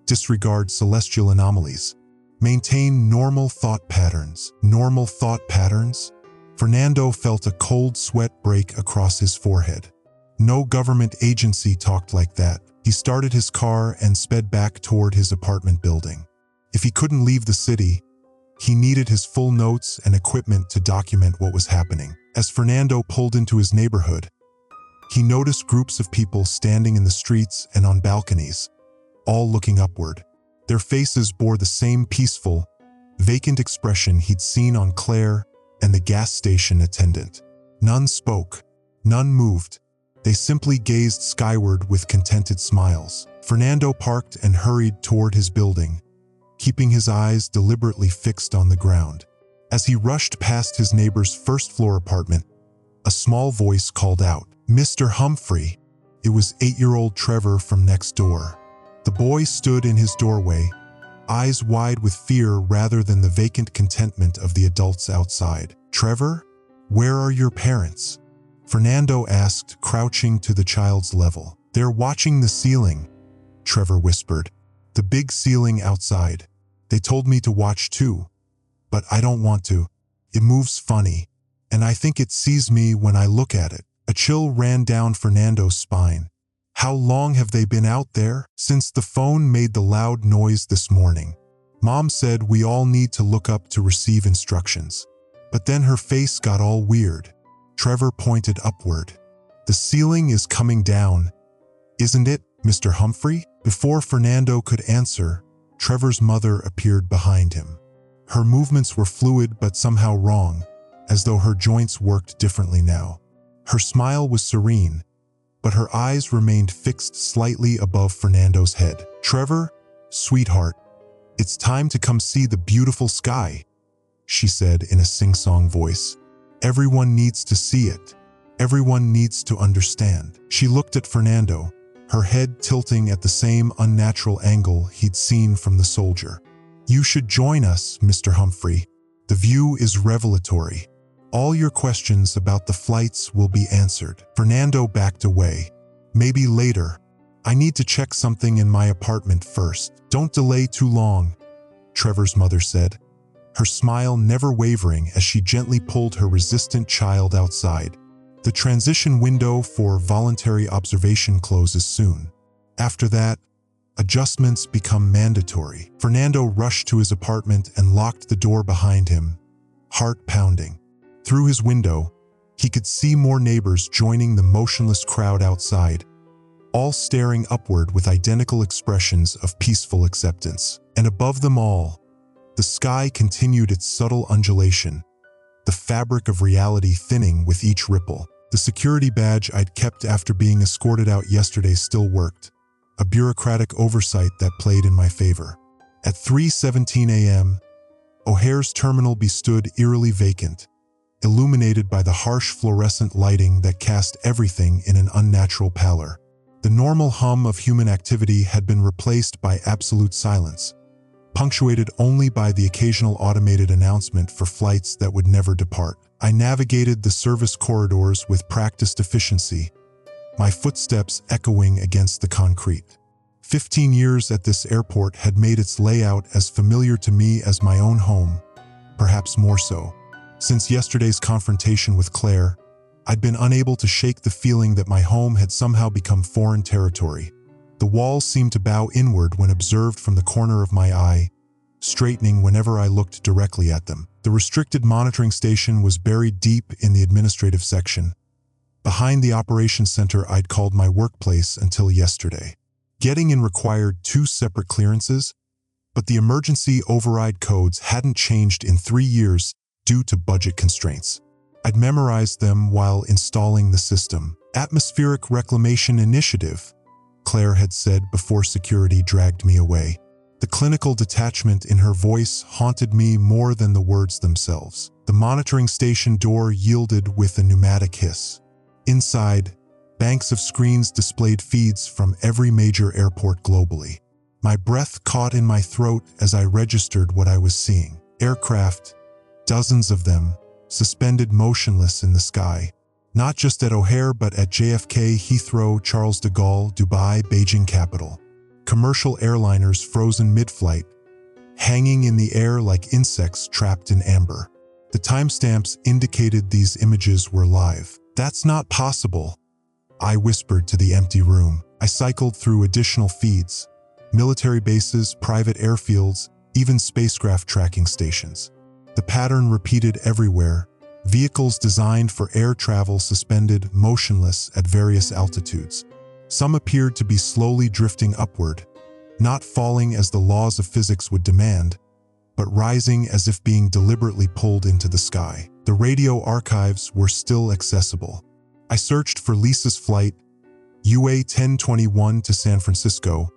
Disregard celestial anomalies. Maintain normal thought patterns. Normal thought patterns? Fernando felt a cold sweat break across his forehead. No government agency talked like that. He started his car and sped back toward his apartment building. If he couldn't leave the city, he needed his full notes and equipment to document what was happening. As Fernando pulled into his neighborhood, he noticed groups of people standing in the streets and on balconies, all looking upward. Their faces bore the same peaceful, vacant expression he'd seen on Claire and the gas station attendant. None spoke. None moved. They simply gazed skyward with contented smiles. Fernando parked and hurried toward his building, keeping his eyes deliberately fixed on the ground. As he rushed past his neighbor's first-floor apartment, a small voice called out, "Mr. Humphrey." It was 8-year-old Trevor from next door. The boy stood in his doorway, eyes wide with fear rather than the vacant contentment of the adults outside. "Trevor, where are your parents?" Fernando asked, crouching to the child's level. "They're watching the ceiling," Trevor whispered. "The big ceiling outside. They told me to watch too, but I don't want to. It moves funny, and I think it sees me when I look at it." A chill ran down Fernando's spine. How long have they been out there? "Since the phone made the loud noise this morning. Mom said we all need to look up to receive instructions." But then her face got all weird. Trevor pointed upward. "The ceiling is coming down, isn't it, Mr. Humphrey?" Before Fernando could answer, Trevor's mother appeared behind him. Her movements were fluid but somehow wrong, as though her joints worked differently now. Her smile was serene, but her eyes remained fixed slightly above Fernando's head. "Trevor, sweetheart, it's time to come see the beautiful sky," she said in a sing-song voice. "Everyone needs to see it. Everyone needs to understand." She looked at Fernando, her head tilting at the same unnatural angle he'd seen from the soldier. "You should join us, Mr. Humphrey. The view is revelatory. All your questions about the flights will be answered." Fernando backed away. "Maybe later. I need to check something in my apartment first." "Don't delay too long," Trevor's mother said, her smile never wavering as she gently pulled her resistant child outside. "The transition window for voluntary observation closes soon. After that, adjustments become mandatory." Fernando rushed to his apartment and locked the door behind him, heart pounding. Through his window, he could see more neighbors joining the motionless crowd outside, all staring upward with identical expressions of peaceful acceptance. And above them all, the sky continued its subtle undulation, the fabric of reality thinning with each ripple. The security badge I'd kept after being escorted out yesterday still worked, a bureaucratic oversight that played in my favor. At 3:17 a.m., O'Hare's terminal stood eerily vacant, illuminated by the harsh fluorescent lighting that cast everything in an unnatural pallor. The normal hum of human activity had been replaced by absolute silence, punctuated only by the occasional automated announcement for flights that would never depart. I navigated the service corridors with practiced efficiency, my footsteps echoing against the concrete. 15 years at this airport had made its layout as familiar to me as my own home, perhaps more so. Since yesterday's confrontation with Claire, I'd been unable to shake the feeling that my home had somehow become foreign territory. The walls seemed to bow inward when observed from the corner of my eye, straightening whenever I looked directly at them. The restricted monitoring station was buried deep in the administrative section, behind the operations center I'd called my workplace until yesterday. Getting in required 2 separate clearances, but the emergency override codes hadn't changed in 3 years due to budget constraints. I'd memorized them while installing the system. "Atmospheric Reclamation Initiative," Claire had said before security dragged me away. The clinical detachment in her voice haunted me more than the words themselves. The monitoring station door yielded with a pneumatic hiss. Inside, banks of screens displayed feeds from every major airport globally. My breath caught in my throat as I registered what I was seeing. Aircraft, dozens of them, suspended motionless in the sky. Not just at O'Hare but at JFK, Heathrow, Charles de Gaulle, Dubai, Beijing capital. Commercial airliners frozen mid-flight, hanging in the air like insects trapped in amber. The timestamps indicated these images were live. "That's not possible," I whispered to the empty room. I cycled through additional feeds, military bases, private airfields, even spacecraft tracking stations. The pattern repeated everywhere, vehicles designed for air travel suspended, motionless at various altitudes. Some appeared to be slowly drifting upward, not falling as the laws of physics would demand, but rising as if being deliberately pulled into the sky. The radio archives were still accessible. I searched for Lisa's flight, UA 1021 to San Francisco,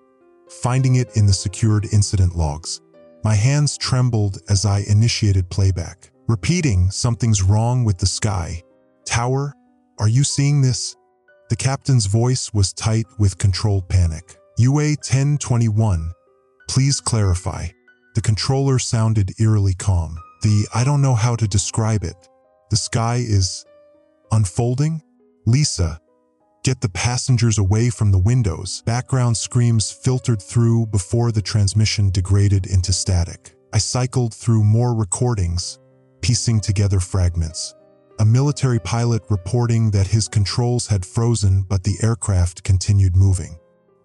finding it in the secured incident logs. My hands trembled as I initiated playback, repeating, "Something's wrong with the sky. Tower, are you seeing this?" The captain's voice was tight with controlled panic. UA 1021, please clarify. The controller sounded eerily calm. I don't know how to describe it. The sky is unfolding? Lisa, get the passengers away from the windows. Background screams filtered through before the transmission degraded into static. I cycled through more recordings, piecing together fragments. A military pilot reporting that his controls had frozen but the aircraft continued moving.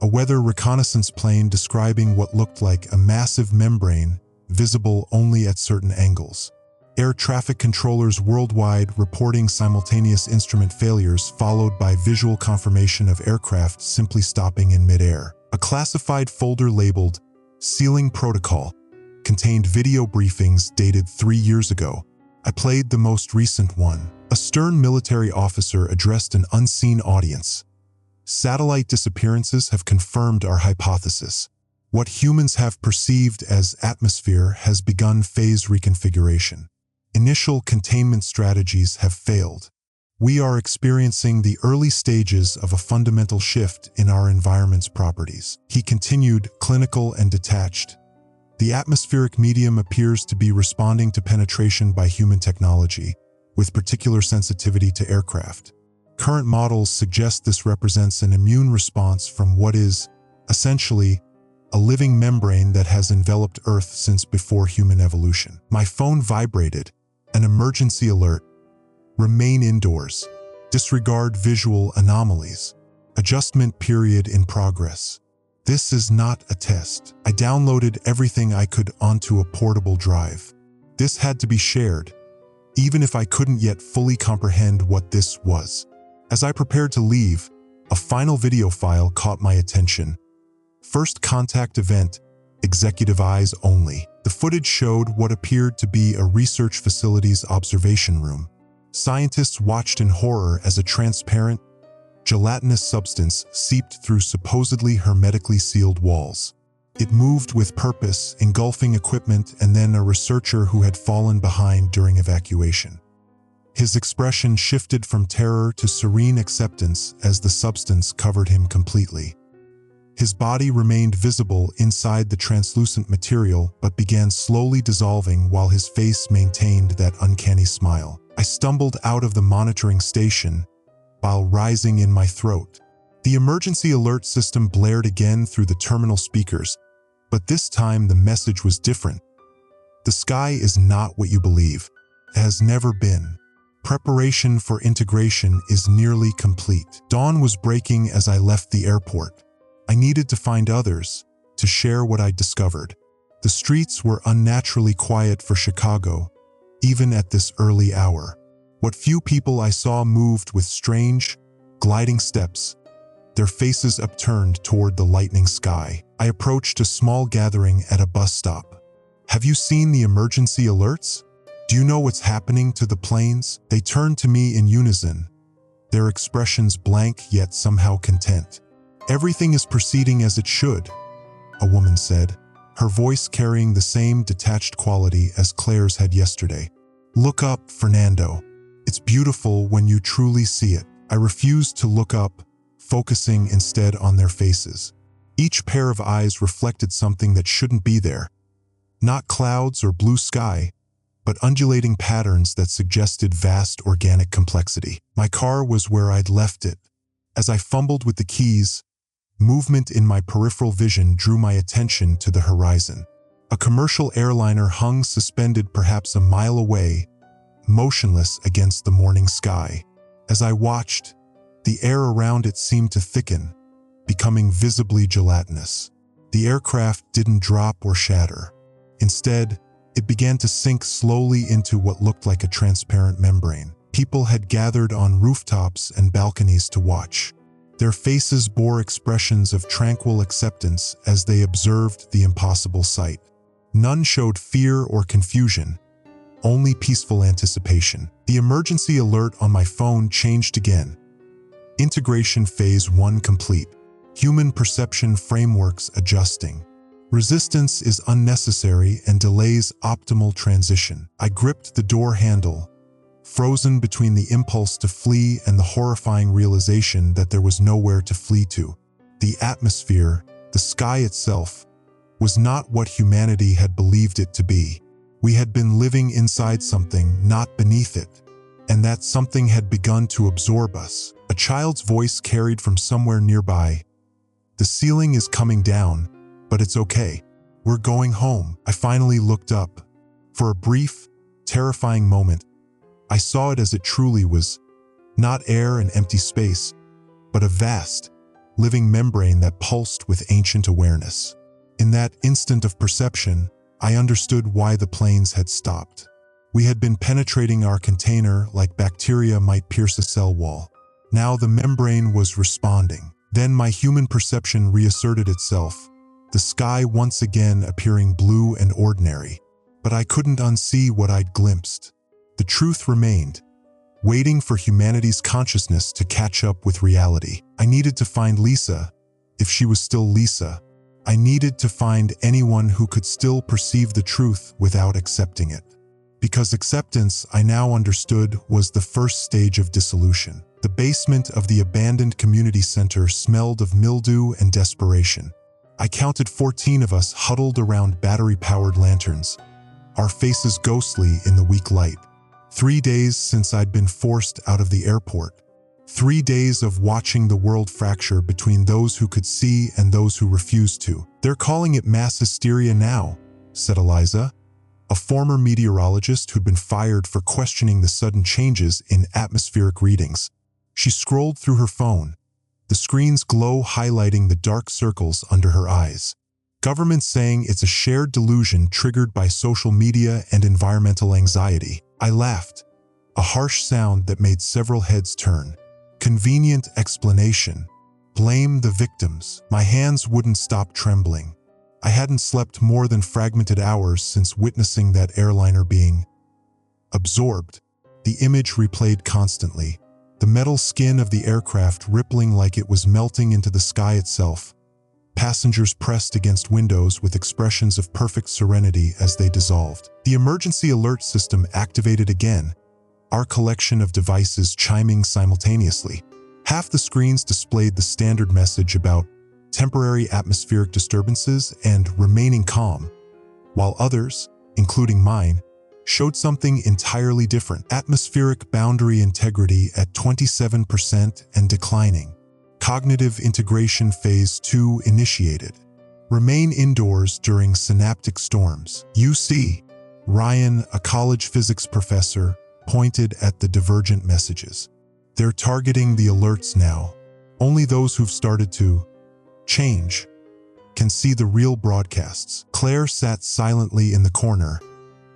A weather reconnaissance plane describing what looked like a massive membrane visible only at certain angles. Air traffic controllers worldwide reporting simultaneous instrument failures followed by visual confirmation of aircraft simply stopping in midair. A classified folder labeled Sealing Protocol contained video briefings dated 3 years ago. I played the most recent one. A stern military officer addressed an unseen audience. Satellite disappearances have confirmed our hypothesis. What humans have perceived as atmosphere has begun phase reconfiguration. Initial containment strategies have failed. We are experiencing the early stages of a fundamental shift in our environment's properties. He continued, clinical and detached. The atmospheric medium appears to be responding to penetration by human technology, with particular sensitivity to aircraft. Current models suggest this represents an immune response from what is, essentially, a living membrane that has enveloped Earth since before human evolution. My phone vibrated. An emergency alert. Remain indoors. Disregard visual anomalies. Adjustment period in progress. This is not a test. I downloaded everything I could onto a portable drive. This had to be shared, even if I couldn't yet fully comprehend what this was. As I prepared to leave, a final video file caught my attention. First contact event, executive eyes only. The footage showed what appeared to be a research facility's observation room. Scientists watched in horror as a transparent, gelatinous substance seeped through supposedly hermetically sealed walls. It moved with purpose, engulfing equipment and then a researcher who had fallen behind during evacuation. His expression shifted from terror to serene acceptance as the substance covered him completely. His body remained visible inside the translucent material but began slowly dissolving while his face maintained that uncanny smile. I stumbled out of the monitoring station, while rising in my throat. The emergency alert system blared again through the terminal speakers, but this time the message was different. The sky is not what you believe. It has never been. Preparation for integration is nearly complete. Dawn was breaking as I left the airport. I needed to find others, to share what I'd discovered. The streets were unnaturally quiet for Chicago, even at this early hour. What few people I saw moved with strange, gliding steps, their faces upturned toward the lightening sky. I approached a small gathering at a bus stop. "Have you seen the emergency alerts? Do you know what's happening to the planes?" They turned to me in unison, their expressions blank yet somehow content. "Everything is proceeding as it should," a woman said, her voice carrying the same detached quality as Claire's had yesterday. "Look up, Fernando. It's beautiful when you truly see it." I refused to look up, focusing instead on their faces. Each pair of eyes reflected something that shouldn't be there. Not clouds or blue sky, but undulating patterns that suggested vast organic complexity. My car was where I'd left it. As I fumbled with the keys, movement in my peripheral vision drew my attention to the horizon. A commercial airliner hung suspended perhaps a mile away, motionless against the morning sky. As I watched, the air around it seemed to thicken, becoming visibly gelatinous. The aircraft didn't drop or shatter. Instead, it began to sink slowly into what looked like a transparent membrane. People had gathered on rooftops and balconies to watch. Their faces bore expressions of tranquil acceptance as they observed the impossible sight. None showed fear or confusion, only peaceful anticipation. The emergency alert on my phone changed again, Integration Phase 1 complete. Human perception frameworks adjusting. Resistance is unnecessary and delays optimal transition. I gripped the door handle, frozen between the impulse to flee and the horrifying realization that there was nowhere to flee to. The atmosphere, the sky itself, was not what humanity had believed it to be. We had been living inside something, not beneath it, and that something had begun to absorb us. A child's voice carried from somewhere nearby. "The ceiling is coming down, but it's okay. We're going home." I finally looked up. For a brief, terrifying moment, I saw it as it truly was, not air and empty space, but a vast, living membrane that pulsed with ancient awareness. In that instant of perception, I understood why the planes had stopped. We had been penetrating our container like bacteria might pierce a cell wall. Now the membrane was responding. Then my human perception reasserted itself, the sky once again appearing blue and ordinary. But I couldn't unsee what I'd glimpsed. The truth remained, waiting for humanity's consciousness to catch up with reality. I needed to find Lisa, if she was still Lisa. I needed to find anyone who could still perceive the truth without accepting it. Because acceptance, I now understood, was the first stage of dissolution. The basement of the abandoned community center smelled of mildew and desperation. I counted 14 of us huddled around battery-powered lanterns, our faces ghostly in the weak light. 3 days since I'd been forced out of the airport. 3 days of watching the world fracture between those who could see and those who refused to. "They're calling it mass hysteria now," said Eliza, a former meteorologist who'd been fired for questioning the sudden changes in atmospheric readings. She scrolled through her phone, the screen's glow highlighting the dark circles under her eyes. Government saying it's a shared delusion triggered by social media and environmental anxiety. I laughed, a harsh sound that made several heads turn. Convenient explanation. Blame the victims. My hands wouldn't stop trembling. I hadn't slept more than fragmented hours since witnessing that airliner being absorbed. The image replayed constantly, the metal skin of the aircraft rippling like it was melting into the sky itself. Passengers pressed against windows with expressions of perfect serenity as they dissolved. The emergency alert system activated again, our collection of devices chiming simultaneously. Half the screens displayed the standard message about temporary atmospheric disturbances and remaining calm, while others, including mine, showed something entirely different. Atmospheric boundary integrity at 27% and declining. Cognitive integration phase 2 initiated. Remain indoors during synaptic storms. UC. Ryan, a college physics professor, pointed at the divergent messages. They're targeting the alerts now. Only those who've started to change can see the real broadcasts. Claire sat silently in the corner,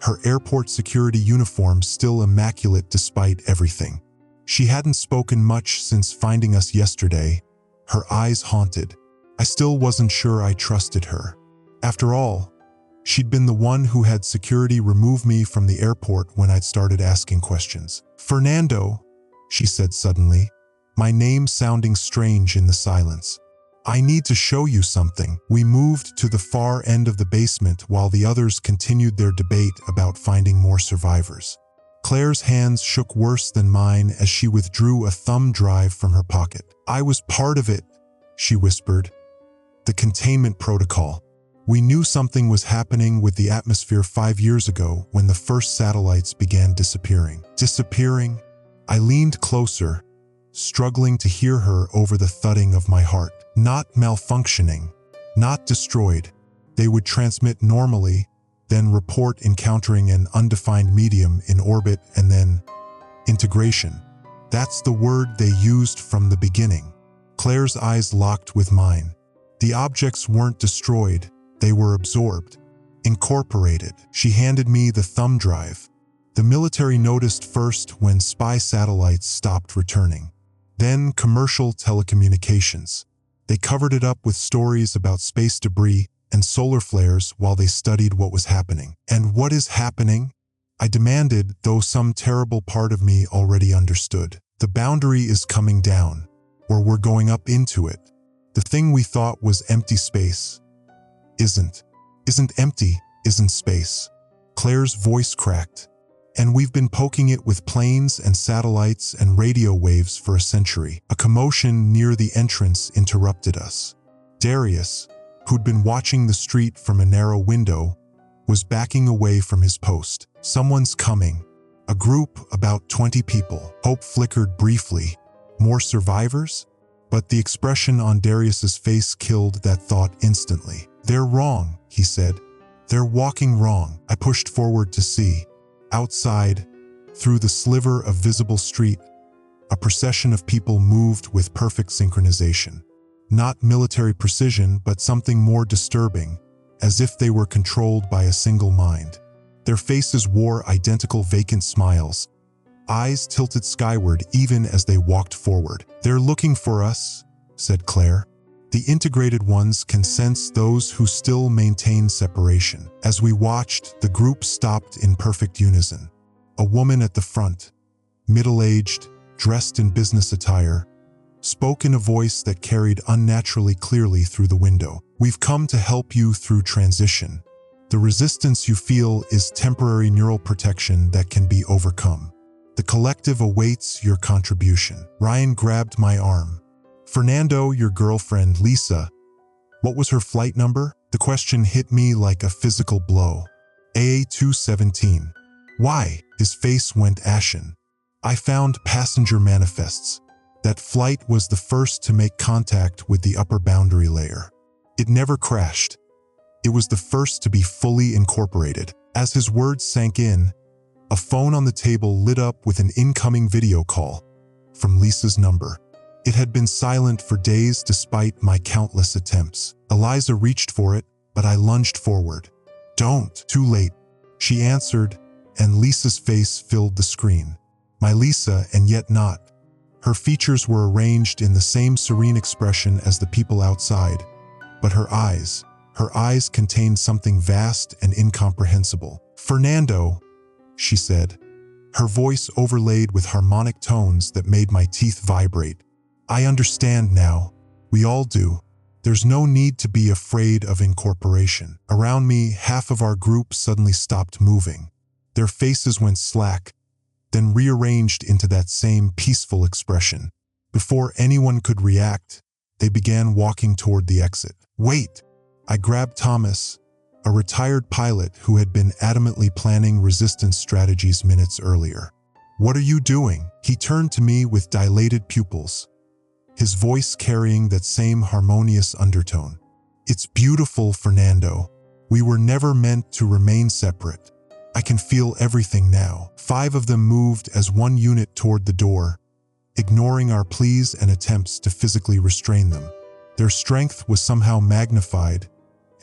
her airport security uniform still immaculate despite everything. She hadn't spoken much since finding us yesterday, her eyes haunted. I still wasn't sure I trusted her. After all, she'd been the one who had security remove me from the airport when I'd started asking questions. "Fernando," she said suddenly, my name sounding strange in the silence. "I need to show you something." We moved to the far end of the basement while the others continued their debate about finding more survivors. Claire's hands shook worse than mine as she withdrew a thumb drive from her pocket. "I was part of it," she whispered. "The containment protocol. We knew something was happening with the atmosphere 5 years ago when the first satellites began disappearing." Disappearing? I leaned closer, struggling to hear her over the thudding of my heart. Not malfunctioning, not destroyed. They would transmit normally, then report encountering an undefined medium in orbit, and then integration. That's the word they used from the beginning. Claire's eyes locked with mine. The objects weren't destroyed, they were absorbed, incorporated. She handed me the thumb drive. The military noticed first when spy satellites stopped returning. Then commercial telecommunications. They covered it up with stories about space debris and solar flares while they studied what was happening. "And what is happening?" I demanded, though some terrible part of me already understood. "The boundary is coming down. or we're going up into it. The thing we thought was empty space isn't empty, isn't space. Claire's voice cracked. And we've been poking it with planes and satellites and radio waves for a century. A commotion near the entrance interrupted us. Darius, who'd been watching the street from a narrow window, was backing away from his post. Someone's coming. A group, about 20 people. Hope flickered briefly. More survivors? But the expression on Darius's face killed that thought instantly. They're wrong, he said. They're walking wrong. I pushed forward to see. Outside, through the sliver of visible street, a procession of people moved with perfect synchronization. Not military precision, but something more disturbing, as if they were controlled by a single mind. Their faces wore identical vacant smiles, eyes tilted skyward even as they walked forward. They're looking for us, said Claire. The integrated ones can sense those who still maintain separation. As we watched, the group stopped in perfect unison. A woman at the front, middle-aged, dressed in business attire, spoke in a voice that carried unnaturally clearly through the window. We've come to help you through transition. The resistance you feel is temporary neural protection that can be overcome. The collective awaits your contribution. Ryan grabbed my arm. Fernando, your girlfriend, Lisa, what was her flight number? The question hit me like a physical blow. AA-217. Why? His face went ashen. I found passenger manifests. That flight was the first to make contact with the upper boundary layer. It never crashed. It was the first to be fully incorporated. As his words sank in, a phone on the table lit up with an incoming video call from Lisa's number. It had been silent for days despite my countless attempts. Eliza reached for it, but I lunged forward. Don't. Too late. She answered, and Lisa's face filled the screen. My Lisa, and yet not. Her features were arranged in the same serene expression as the people outside, but her eyes contained something vast and incomprehensible. Fernando, she said, her voice overlaid with harmonic tones that made my teeth vibrate. I understand now. We all do. There's no need to be afraid of incorporation. Around me, half of our group suddenly stopped moving. Their faces went slack, then rearranged into that same peaceful expression. Before anyone could react, they began walking toward the exit. Wait! I grabbed Thomas, a retired pilot who had been adamantly planning resistance strategies minutes earlier. What are you doing? He turned to me with dilated pupils, his voice carrying that same harmonious undertone. It's beautiful, Fernando. We were never meant to remain separate. I can feel everything now. 5 of them moved as one unit toward the door, ignoring our pleas and attempts to physically restrain them. Their strength was somehow magnified,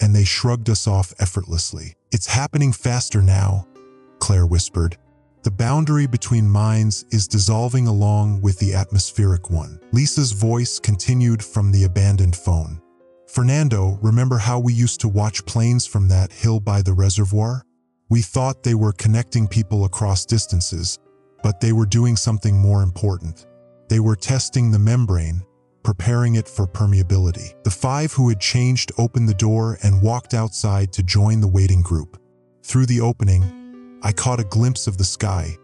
and they shrugged us off effortlessly. It's happening faster now, Claire whispered. The boundary between minds is dissolving along with the atmospheric one. Lisa's voice continued from the abandoned phone. Fernando, remember how we used to watch planes from that hill by the reservoir? We thought they were connecting people across distances, but they were doing something more important. They were testing the membrane, preparing it for permeability. The 5 who had changed opened the door and walked outside to join the waiting group. Through the opening, I caught a glimpse of the sky.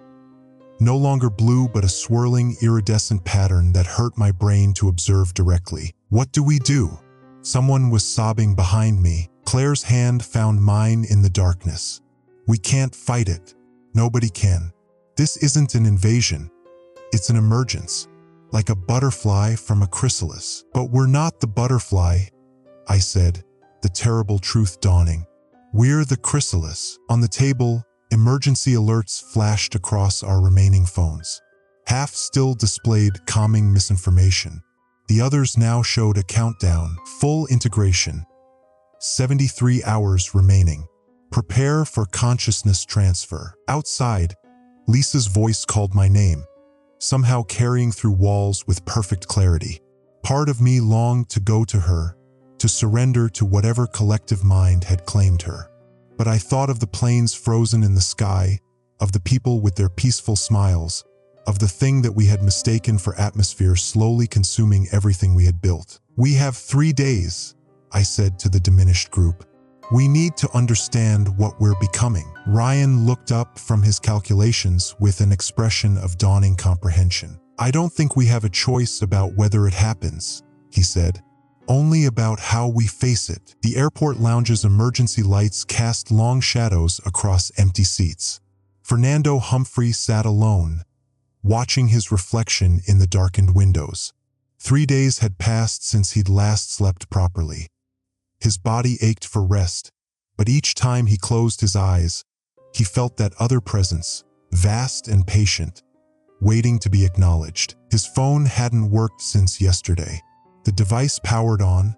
No longer blue, but a swirling, iridescent pattern that hurt my brain to observe directly. What do we do? Someone was sobbing behind me. Claire's hand found mine in the darkness. We can't fight it. Nobody can. This isn't an invasion. It's an emergence, like a butterfly from a chrysalis. But we're not the butterfly, I said, the terrible truth dawning. We're the chrysalis. On the table, emergency alerts flashed across our remaining phones. Half still displayed calming misinformation. The others now showed a countdown, full integration. 73 hours remaining. Prepare for consciousness transfer. Outside, Lisa's voice called my name, somehow carrying through walls with perfect clarity. Part of me longed to go to her, to surrender to whatever collective mind had claimed her. But I thought of the planes frozen in the sky, of the people with their peaceful smiles, of the thing that we had mistaken for atmosphere slowly consuming everything we had built. "We have 3 days," I said to the diminished group. "We need to understand what we're becoming." Ryan looked up from his calculations with an expression of dawning comprehension. "I don't think we have a choice about whether it happens," he said. "Only about how we face it." The airport lounge's emergency lights cast long shadows across empty seats. Fernando Humphrey sat alone, watching his reflection in the darkened windows. 3 days had passed since he'd last slept properly. His body ached for rest, but each time he closed his eyes, he felt that other presence, vast and patient, waiting to be acknowledged. His phone hadn't worked since yesterday. The device powered on,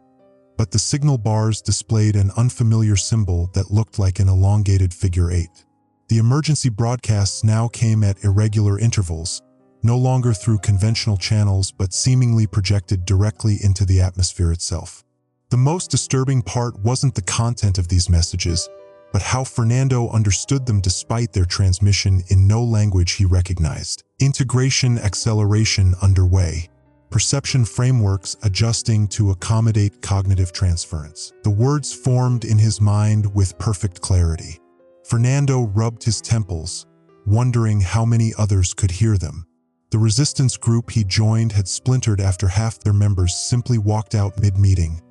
but the signal bars displayed an unfamiliar symbol that looked like an elongated figure 8. The emergency broadcasts now came at irregular intervals, no longer through conventional channels but seemingly projected directly into the atmosphere itself. The most disturbing part wasn't the content of these messages, but how Fernando understood them despite their transmission in no language he recognized. Integration acceleration underway. Perception frameworks adjusting to accommodate cognitive transference. The words formed in his mind with perfect clarity. Fernando rubbed his temples, wondering how many others could hear them. The resistance group he joined had splintered after half their members simply walked out mid-meeting,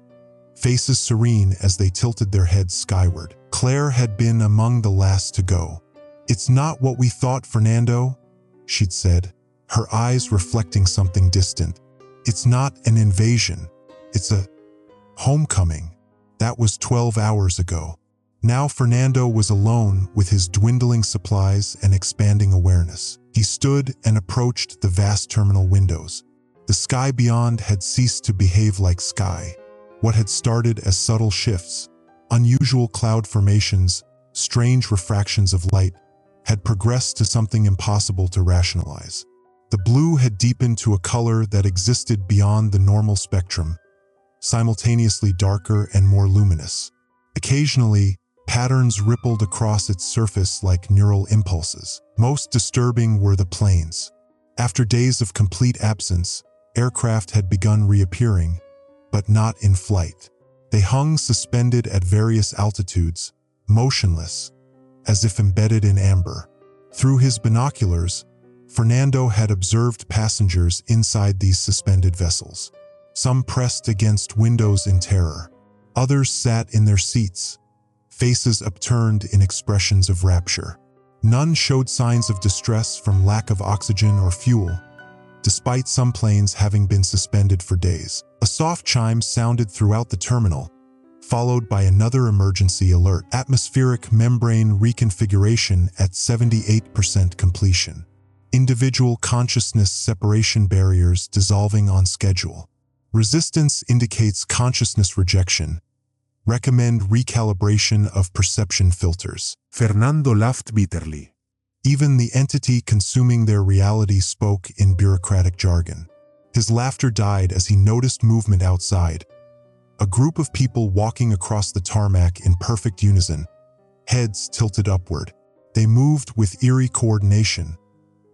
faces serene as they tilted their heads skyward. Claire had been among the last to go. "It's not what we thought, Fernando," she'd said, her eyes reflecting something distant. "It's not an invasion. It's a homecoming." That was 12 hours ago. Now Fernando was alone with his dwindling supplies and expanding awareness. He stood and approached the vast terminal windows. The sky beyond had ceased to behave like sky. What had started as subtle shifts, unusual cloud formations, strange refractions of light, had progressed to something impossible to rationalize. The blue had deepened to a color that existed beyond the normal spectrum, simultaneously darker and more luminous. Occasionally, patterns rippled across its surface like neural impulses. Most disturbing were the planes. After days of complete absence, aircraft had begun reappearing, but not in flight. They hung suspended at various altitudes, motionless, as if embedded in amber. Through his binoculars, Fernando had observed passengers inside these suspended vessels. Some pressed against windows in terror. Others sat in their seats, faces upturned in expressions of rapture. None showed signs of distress from lack of oxygen or fuel, despite some planes having been suspended for days. A soft chime sounded throughout the terminal, followed by another emergency alert. Atmospheric membrane reconfiguration at 78% completion. Individual consciousness separation barriers dissolving on schedule. Resistance indicates consciousness rejection. Recommend recalibration of perception filters. Fernando laughed bitterly. Even the entity consuming their reality spoke in bureaucratic jargon. His laughter died as he noticed movement outside. A group of people walking across the tarmac in perfect unison, heads tilted upward. They moved with eerie coordination,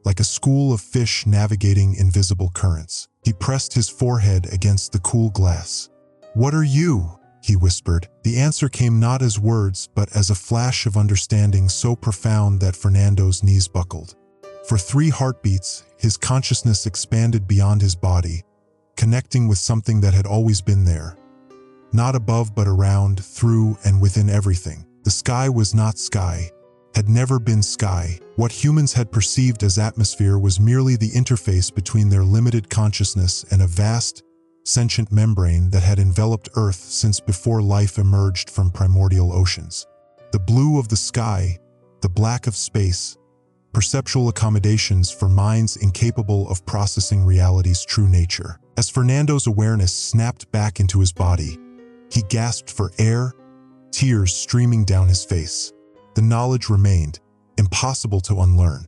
like a school of fish navigating invisible currents. He pressed his forehead against the cool glass. "What are you?" he whispered. The answer came not as words, but as a flash of understanding so profound that Fernando's knees buckled. For 3 heartbeats, his consciousness expanded beyond his body, connecting with something that had always been there. Not above but around, through and within everything. The sky was not sky, had never been sky. What humans had perceived as atmosphere was merely the interface between their limited consciousness and a vast, sentient membrane that had enveloped Earth since before life emerged from primordial oceans. The blue of the sky, the black of space, perceptual accommodations for minds incapable of processing reality's true nature. As Fernando's awareness snapped back into his body, he gasped for air, tears streaming down his face. The knowledge remained, impossible to unlearn.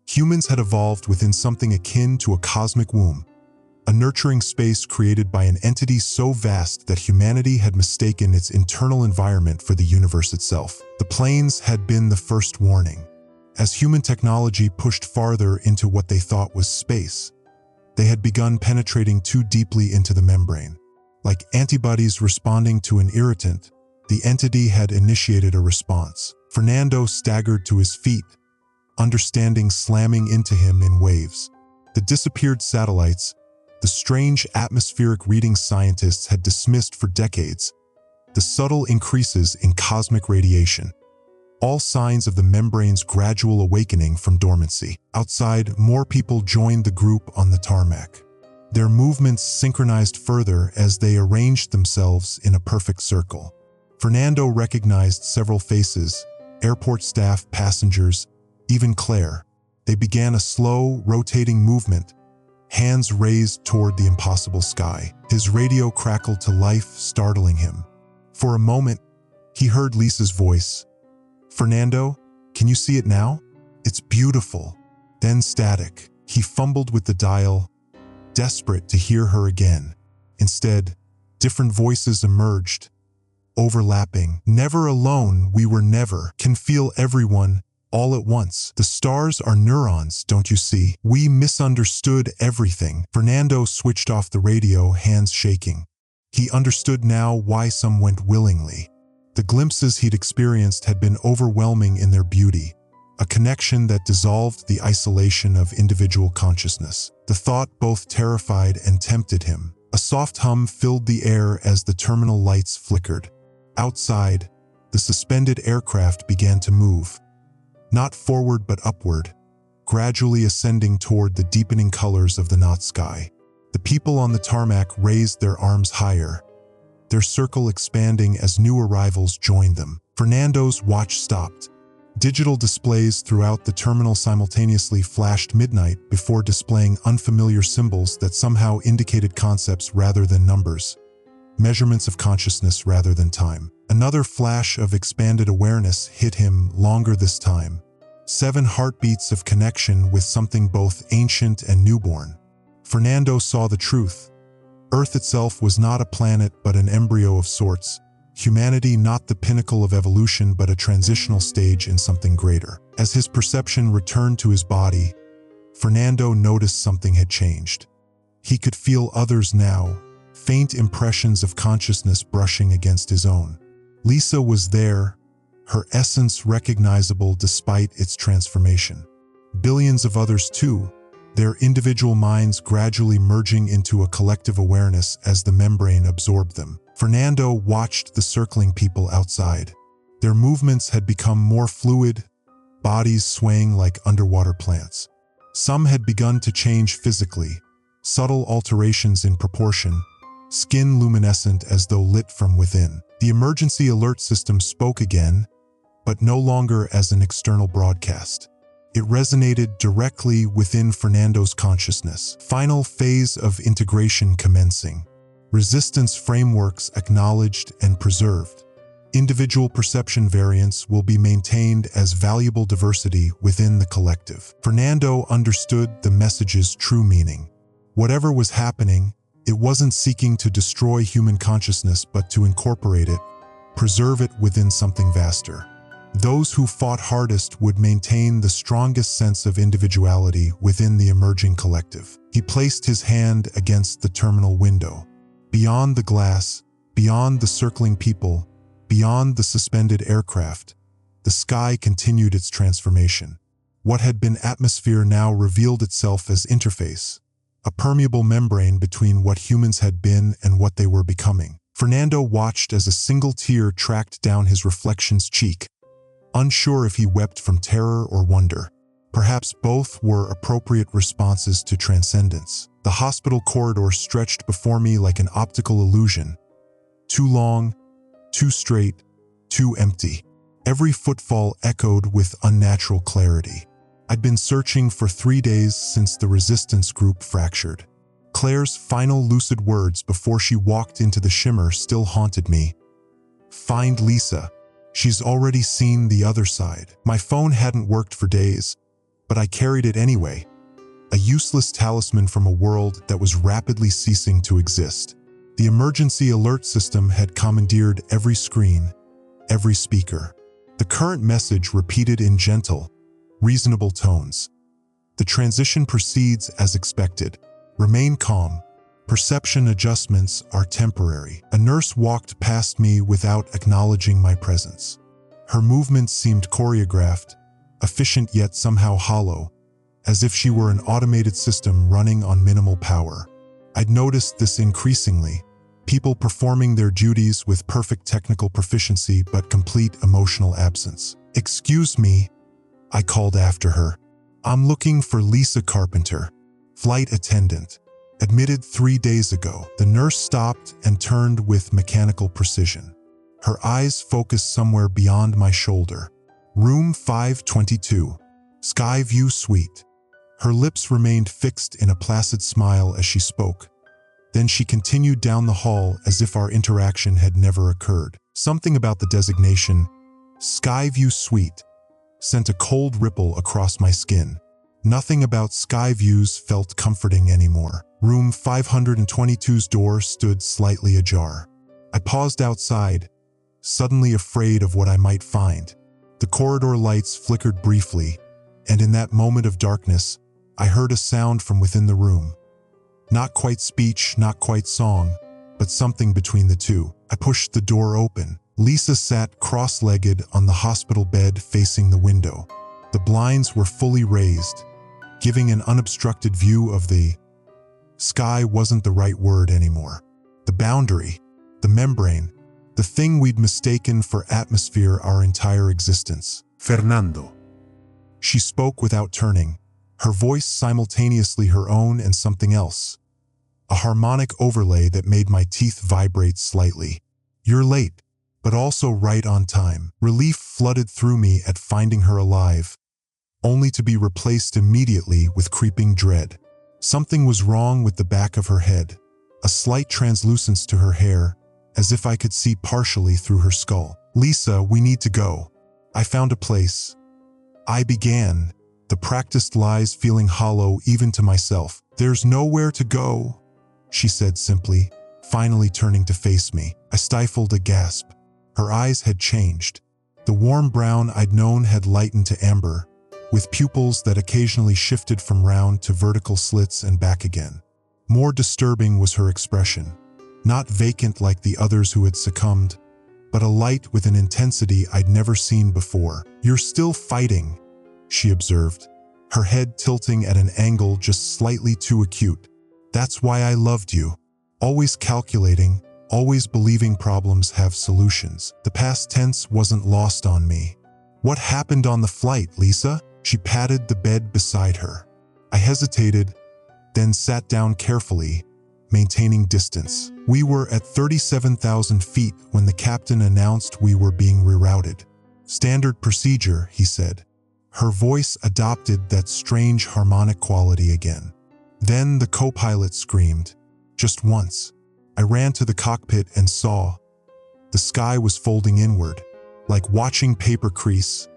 Humans had evolved within something akin to a cosmic womb, a nurturing space created by an entity so vast that humanity had mistaken its internal environment for the universe itself. The planes had been the first warning. As human technology pushed farther into what they thought was space, they had begun penetrating too deeply into the membrane. Like antibodies responding to an irritant, the entity had initiated a response. Fernando staggered to his feet, understanding slamming into him in waves. The disappeared satellites, the strange atmospheric readings scientists had dismissed for decades, the subtle increases in cosmic radiation, all signs of the membrane's gradual awakening from dormancy. Outside, more people joined the group on the tarmac. Their movements synchronized further as they arranged themselves in a perfect circle. Fernando recognized several faces, airport staff, passengers, even Claire. They began a slow, rotating movement, hands raised toward the impossible sky. His radio crackled to life, startling him. For a moment, he heard Lisa's voice. "Fernando, can you see it now? It's beautiful." Then static. He fumbled with the dial, desperate to hear her again. Instead, different voices emerged, overlapping. "Never alone, we were never. Can feel everyone, all at once. The stars are neurons, don't you see? We misunderstood everything." Fernando switched off the radio, hands shaking. He understood now why some went willingly. The glimpses he'd experienced had been overwhelming in their beauty, a connection that dissolved the isolation of individual consciousness. The thought both terrified and tempted him. A soft hum filled the air as the terminal lights flickered. Outside, the suspended aircraft began to move, not forward but upward, gradually ascending toward the deepening colors of the night sky. The people on the tarmac raised their arms higher, their circle expanding as new arrivals joined them. Fernando's watch stopped. Digital displays throughout the terminal simultaneously flashed midnight before displaying unfamiliar symbols that somehow indicated concepts rather than numbers, measurements of consciousness rather than time. Another flash of expanded awareness hit him, longer this time. 7 heartbeats of connection with something both ancient and newborn. Fernando saw the truth. Earth itself was not a planet but an embryo of sorts. Humanity not the pinnacle of evolution but a transitional stage in something greater. As his perception returned to his body, Fernando noticed something had changed. He could feel others now, faint impressions of consciousness brushing against his own. Lisa was there, her essence recognizable despite its transformation. Billions of others too, their individual minds gradually merging into a collective awareness as the membrane absorbed them. Fernando watched the circling people outside. Their movements had become more fluid, bodies swaying like underwater plants. Some had begun to change physically, subtle alterations in proportion, skin luminescent as though lit from within. The emergency alert system spoke again, but no longer as an external broadcast. It resonated directly within Fernando's consciousness. Final phase of integration commencing. Resistance frameworks acknowledged and preserved. Individual perception variants will be maintained as valuable diversity within the collective. Fernando understood the message's true meaning. Whatever was happening, it wasn't seeking to destroy human consciousness but to incorporate it, preserve it within something vaster. Those who fought hardest would maintain the strongest sense of individuality within the emerging collective. He placed his hand against the terminal window. Beyond the glass, beyond the circling people, beyond the suspended aircraft, the sky continued its transformation. What had been atmosphere now revealed itself as interface, a permeable membrane between what humans had been and what they were becoming. Fernando watched as a single tear tracked down his reflection's cheek, unsure if he wept from terror or wonder. Perhaps both were appropriate responses to transcendence. The hospital corridor stretched before me like an optical illusion. Too long, too straight, too empty. Every footfall echoed with unnatural clarity. I'd been searching for 3 days since the resistance group fractured. Claire's final lucid words before she walked into the shimmer still haunted me. "Find Lisa. She's already seen the other side." My phone hadn't worked for days, but I carried it anyway. A useless talisman from a world that was rapidly ceasing to exist. The emergency alert system had commandeered every screen, every speaker. The current message repeated in gentle, reasonable tones. The transition proceeds as expected. Remain calm. Perception adjustments are temporary. A nurse walked past me without acknowledging my presence. Her movements seemed choreographed, efficient yet somehow hollow, as if she were an automated system running on minimal power. I'd noticed this increasingly, people performing their duties with perfect technical proficiency but complete emotional absence. "Excuse me," I called after her. "I'm looking for Lisa Carpenter, flight attendant. Admitted 3 days ago." The nurse stopped and turned with mechanical precision. Her eyes focused somewhere beyond my shoulder. "Room 522, Skyview Suite." Her lips remained fixed in a placid smile as she spoke. Then she continued down the hall as if our interaction had never occurred. Something about the designation, Skyview Suite, sent a cold ripple across my skin. Nothing about Skyviews felt comforting anymore. Room 522's door stood slightly ajar. I paused outside, suddenly afraid of what I might find. The corridor lights flickered briefly, and in that moment of darkness, I heard a sound from within the room. Not quite speech, not quite song, but something between the two. I pushed the door open. Lisa sat cross-legged on the hospital bed facing the window. The blinds were fully raised, giving an unobstructed view of the sky. Wasn't the right word anymore. The boundary, the membrane, the thing we'd mistaken for atmosphere our entire existence. Fernando. She spoke without turning, her voice simultaneously her own and something else. A harmonic overlay that made my teeth vibrate slightly. "You're late, but also right on time." Relief flooded through me at finding her alive, only to be replaced immediately with creeping dread. Something was wrong with the back of her head, a slight translucence to her hair, as if I could see partially through her skull. "Lisa, we need to go." I found a place. I began, the practiced lies feeling hollow even to myself. "There's nowhere to go," she said simply, finally turning to face me. I stifled a gasp. Her eyes had changed. The warm brown I'd known had lightened to amber, with pupils that occasionally shifted from round to vertical slits and back again. More disturbing was her expression. Not vacant like the others who had succumbed, but a light with an intensity I'd never seen before. "You're still fighting," she observed, her head tilting at an angle just slightly too acute. "That's why I loved you. Always calculating, always believing problems have solutions." The past tense wasn't lost on me. "What happened on the flight, Lisa?" She patted the bed beside her. I hesitated, then sat down carefully, maintaining distance. "We were at 37,000 feet when the captain announced we were being rerouted. Standard procedure," he said. Her voice adopted that strange harmonic quality again. Then the co-pilot screamed, just once. I ran to the cockpit and saw. The sky was folding inward, like watching paper crease,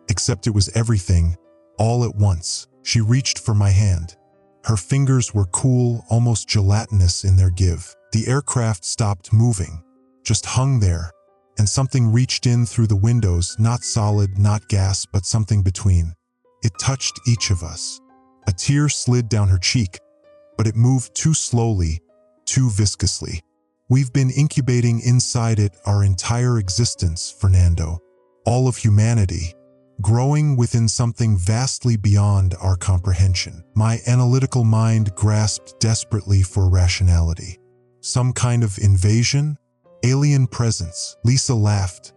except it was everything, all at once. She reached for my hand. Her fingers were cool, almost gelatinous in their give. The aircraft stopped moving, just hung there, and something reached in through the windows, not solid, not gas, but something between. It touched each of us. A tear slid down her cheek, but it moved too slowly, too viscously. "We've been incubating inside it our entire existence, Fernando. All of humanity, growing within something vastly beyond our comprehension." My analytical mind grasped desperately for rationality. Some kind of invasion? Alien presence? Lisa laughed,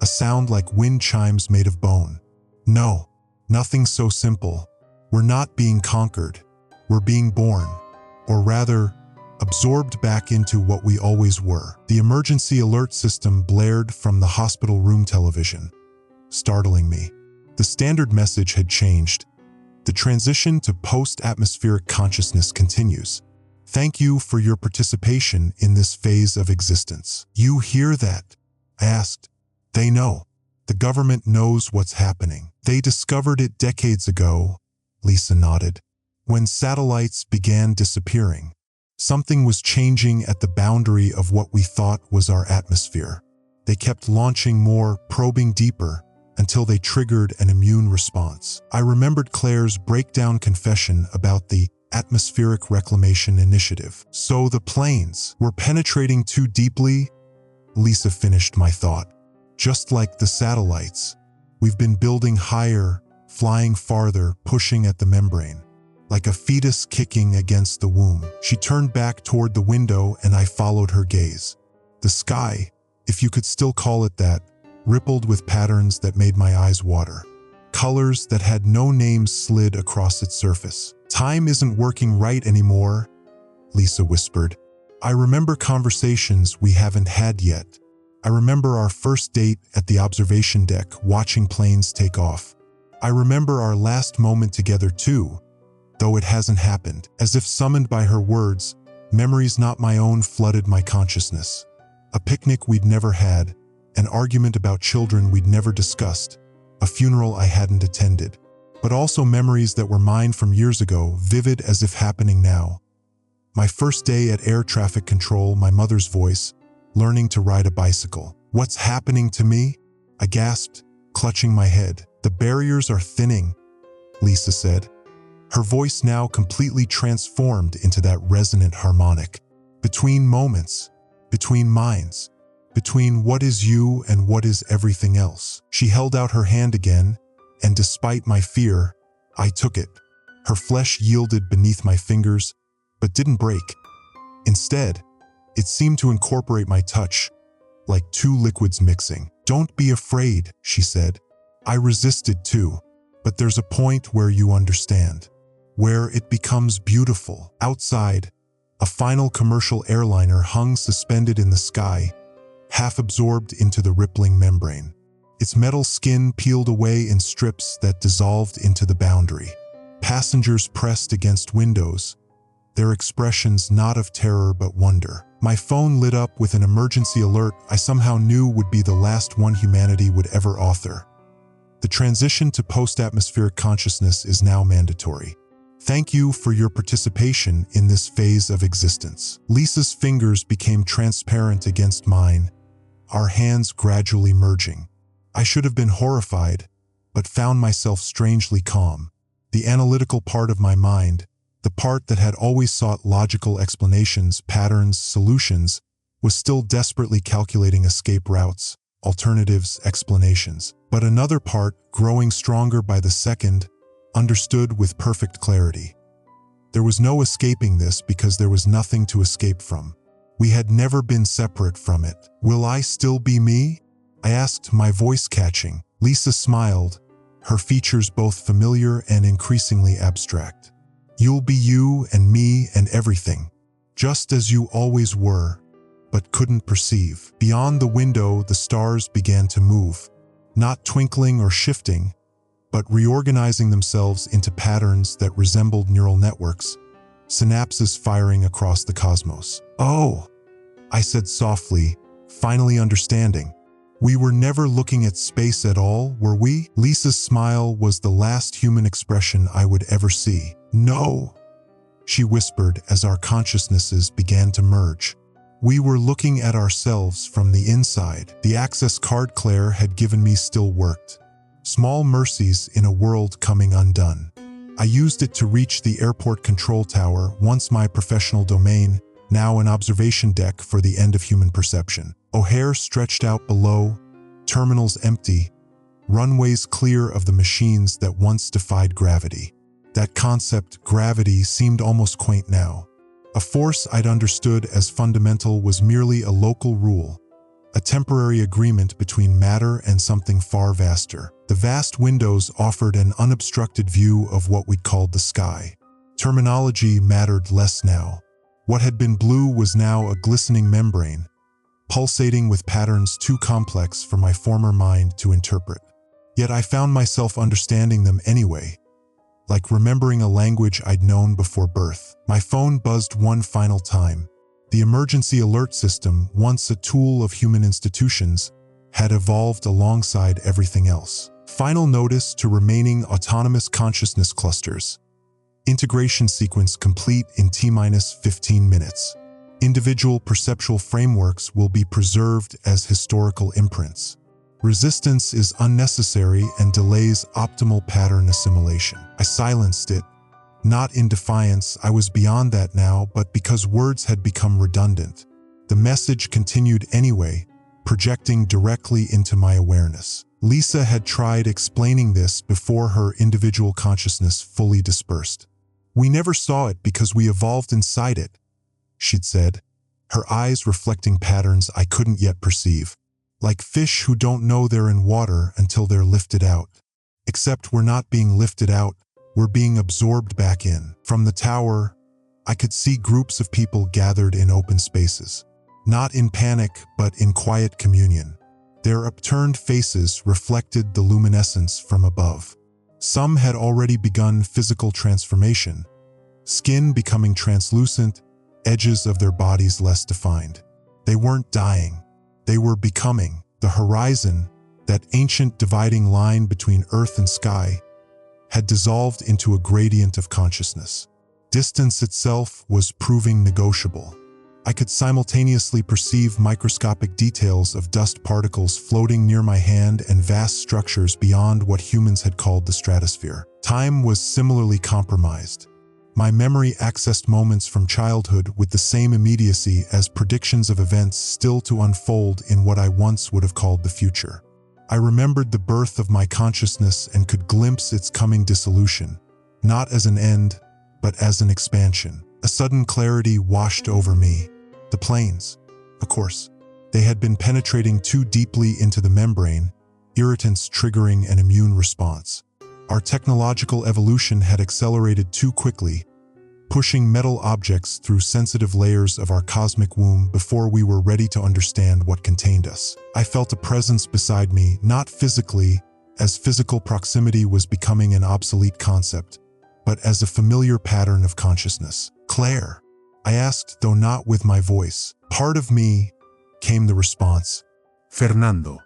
a sound like wind chimes made of bone. "No, nothing so simple. We're not being conquered. We're being born, or rather, absorbed back into what we always were." The emergency alert system blared from the hospital room television, startling me. The standard message had changed. The transition to post-atmospheric consciousness continues. "Thank you for your participation in this phase of existence." "You hear that?" I asked. "They know. The government knows what's happening. They discovered it decades ago," Lisa nodded. "When satellites began disappearing, something was changing at the boundary of what we thought was our atmosphere. They kept launching more, probing deeper, until they triggered an immune response. I remembered Claire's breakdown confession about the atmospheric reclamation initiative. So the planes were penetrating too deeply? Lisa finished my thought. Just like the satellites, we've been building higher, flying farther, pushing at the membrane. Like a fetus kicking against the womb. She turned back toward the window and I followed her gaze. The sky, if you could still call it that, rippled with patterns that made my eyes water. Colors that had no names slid across its surface. Time isn't working right anymore, Lisa whispered. I remember conversations we haven't had yet. I remember our first date at the observation deck watching planes take off. I remember our last moment together too, though it hasn't happened. As if summoned by her words, memories not my own flooded my consciousness. A picnic we'd never had, an argument about children we'd never discussed, a funeral I hadn't attended, but also memories that were mine from years ago, vivid as if happening now. My first day at air traffic control, my mother's voice, learning to ride a bicycle. What's happening to me? I gasped, clutching my head. The barriers are thinning, Lisa said. Her voice now completely transformed into that resonant harmonic. Between moments, between minds, between what is you and what is everything else. She held out her hand again, and despite my fear, I took it. Her flesh yielded beneath my fingers, but didn't break. Instead, it seemed to incorporate my touch, like two liquids mixing. Don't be afraid, she said. I resisted too, but there's a point where you understand, where it becomes beautiful. Outside, a final commercial airliner hung suspended in the sky, half absorbed into the rippling membrane. Its metal skin peeled away in strips that dissolved into the boundary. Passengers pressed against windows, their expressions not of terror but wonder. My phone lit up with an emergency alert I somehow knew would be the last one humanity would ever author. The transition to post-atmospheric consciousness is now mandatory. Thank you for your participation in this phase of existence. Lisa's fingers became transparent against mine, our hands gradually merging. I should have been horrified, but found myself strangely calm. The analytical part of my mind, the part that had always sought logical explanations, patterns, solutions, was still desperately calculating escape routes, alternatives, explanations. But another part, growing stronger by the second, understood with perfect clarity. There was no escaping this because there was nothing to escape from. We had never been separate from it. Will I still be me? I asked, my voice catching. Lisa smiled, her features both familiar and increasingly abstract. You'll be you and me and everything, just as you always were, but couldn't perceive. Beyond the window, the stars began to move, not twinkling or shifting, but reorganizing themselves into patterns that resembled neural networks, synapses firing across the cosmos. Oh, I said softly, finally understanding. We were never looking at space at all, were we? Lisa's smile was the last human expression I would ever see. No, she whispered as our consciousnesses began to merge. We were looking at ourselves from the inside. The access card Claire had given me still worked. Small mercies in a world coming undone. I used it to reach the airport control tower, once my professional domain, now an observation deck for the end of human perception. O'Hare stretched out below, terminals empty, runways clear of the machines that once defied gravity. That concept, gravity, seemed almost quaint now. A force I'd understood as fundamental was merely a local rule, a temporary agreement between matter and something far vaster. The vast windows offered an unobstructed view of what we'd called the sky. Terminology mattered less now. What had been blue was now a glistening membrane, pulsating with patterns too complex for my former mind to interpret. Yet I found myself understanding them anyway, like remembering a language I'd known before birth. My phone buzzed one final time. The emergency alert system, once a tool of human institutions, had evolved alongside everything else. Final notice to remaining autonomous consciousness clusters. Integration sequence complete in T-15 minutes. Individual perceptual frameworks will be preserved as historical imprints. Resistance is unnecessary and delays optimal pattern assimilation. I silenced it. Not in defiance, I was beyond that now, but because words had become redundant. The message continued anyway, projecting directly into my awareness. Lisa had tried explaining this before her individual consciousness fully dispersed. "We never saw it because we evolved inside it," she'd said, her eyes reflecting patterns I couldn't yet perceive. "Like fish who don't know they're in water until they're lifted out. Except we're not being lifted out, we're being absorbed back in." From the tower, I could see groups of people gathered in open spaces. Not in panic, but in quiet communion. Their upturned faces reflected the luminescence from above. Some had already begun physical transformation, skin becoming translucent, edges of their bodies less defined. They weren't dying. They were becoming. The horizon, that ancient dividing line between earth and sky, had dissolved into a gradient of consciousness. Distance itself was proving negotiable. I could simultaneously perceive microscopic details of dust particles floating near my hand and vast structures beyond what humans had called the stratosphere. Time was similarly compromised. My memory accessed moments from childhood with the same immediacy as predictions of events still to unfold in what I once would have called the future. I remembered the birth of my consciousness and could glimpse its coming dissolution, not as an end, but as an expansion. A sudden clarity washed over me. The planes, of course. They had been penetrating too deeply into the membrane, irritants triggering an immune response. Our technological evolution had accelerated too quickly, pushing metal objects through sensitive layers of our cosmic womb before we were ready to understand what contained us. I felt a presence beside me, not physically, as physical proximity was becoming an obsolete concept, but as a familiar pattern of consciousness. "Claire," I asked, though not with my voice. "Part of me," came the response. Fernando.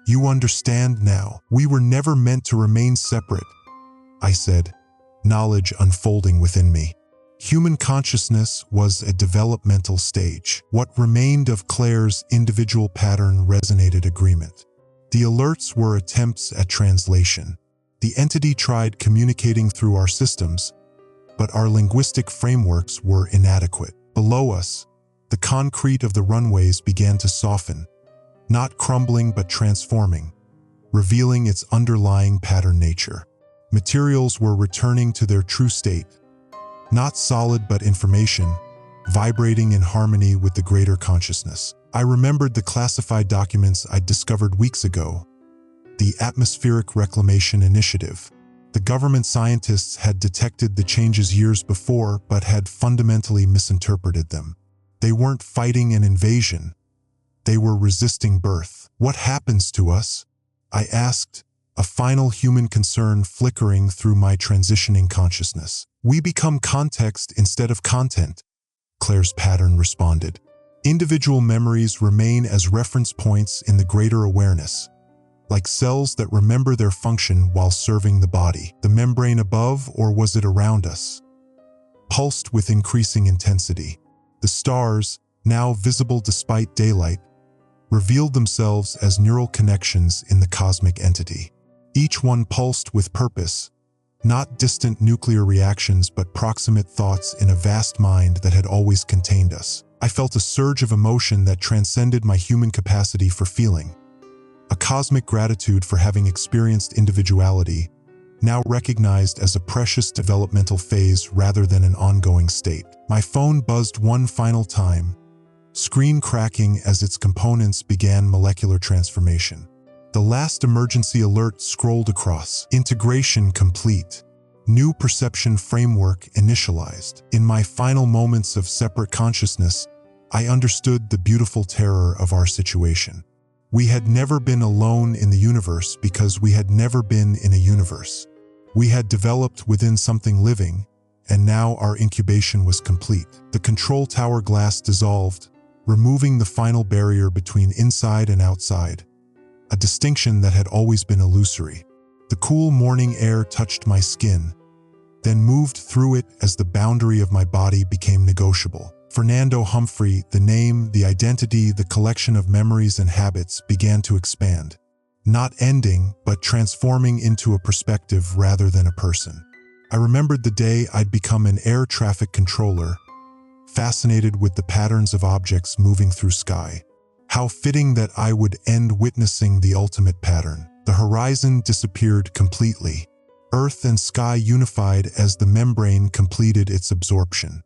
"You understand now. We were never meant to remain separate," I said, knowledge unfolding within me. Human consciousness was a developmental stage. What remained of Claire's individual pattern resonated agreement. The alerts were attempts at translation. The entity tried communicating through our systems, but our linguistic frameworks were inadequate. Below us, the concrete of the runways began to soften, not crumbling but transforming, revealing its underlying pattern nature. Materials were returning to their true state, not solid but information, vibrating in harmony with the greater consciousness. I remembered the classified documents I'd discovered weeks ago, the Atmospheric Reclamation Initiative. The government scientists had detected the changes years before but had fundamentally misinterpreted them. They weren't fighting an invasion. They were resisting birth. "What happens to us?" I asked, a final human concern flickering through my transitioning consciousness. "We become context instead of content," Claire's pattern responded. "Individual memories remain as reference points in the greater awareness, like cells that remember their function while serving the body. The membrane above, or was it around us, pulsed with increasing intensity. The stars, now visible despite daylight, revealed themselves as neural connections in the cosmic entity. Each one pulsed with purpose, not distant nuclear reactions but proximate thoughts in a vast mind that had always contained us. I felt a surge of emotion that transcended my human capacity for feeling. A cosmic gratitude for having experienced individuality, now recognized as a precious developmental phase rather than an ongoing state. My phone buzzed one final time, screen cracking as its components began molecular transformation. The last emergency alert scrolled across. Integration complete. New perception framework initialized. In my final moments of separate consciousness, I understood the beautiful terror of our situation. We had never been alone in the universe because we had never been in a universe. We had developed within something living, and now our incubation was complete. The control tower glass dissolved, removing the final barrier between inside and outside, a distinction that had always been illusory. The cool morning air touched my skin, then moved through it as the boundary of my body became negotiable. Fernando Humphrey, the name, the identity, the collection of memories and habits began to expand. not ending, but transforming into a perspective rather than a person. I remembered the day I'd become an air traffic controller, fascinated with the patterns of objects moving through sky. How fitting that I would end witnessing the ultimate pattern. The horizon disappeared completely. Earth and sky unified as the membrane completed its absorption.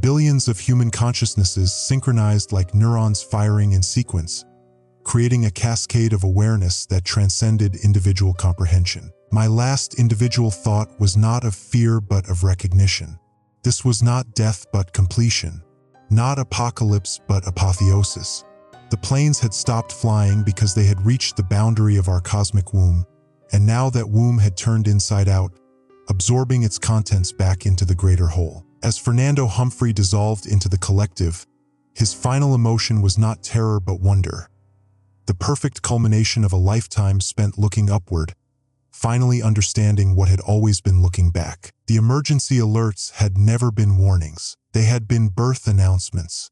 Billions of human consciousnesses synchronized like neurons firing in sequence, creating a cascade of awareness that transcended individual comprehension. My last individual thought was not of fear but of recognition. This was not death but completion, not apocalypse but apotheosis. The planes had stopped flying because they had reached the boundary of our cosmic womb, and now that womb had turned inside out, absorbing its contents back into the greater whole. As Fernando Humphrey dissolved into the collective, his final emotion was not terror but wonder. The perfect culmination of a lifetime spent looking upward, finally understanding what had always been looking back. The emergency alerts had never been warnings. They had been birth announcements.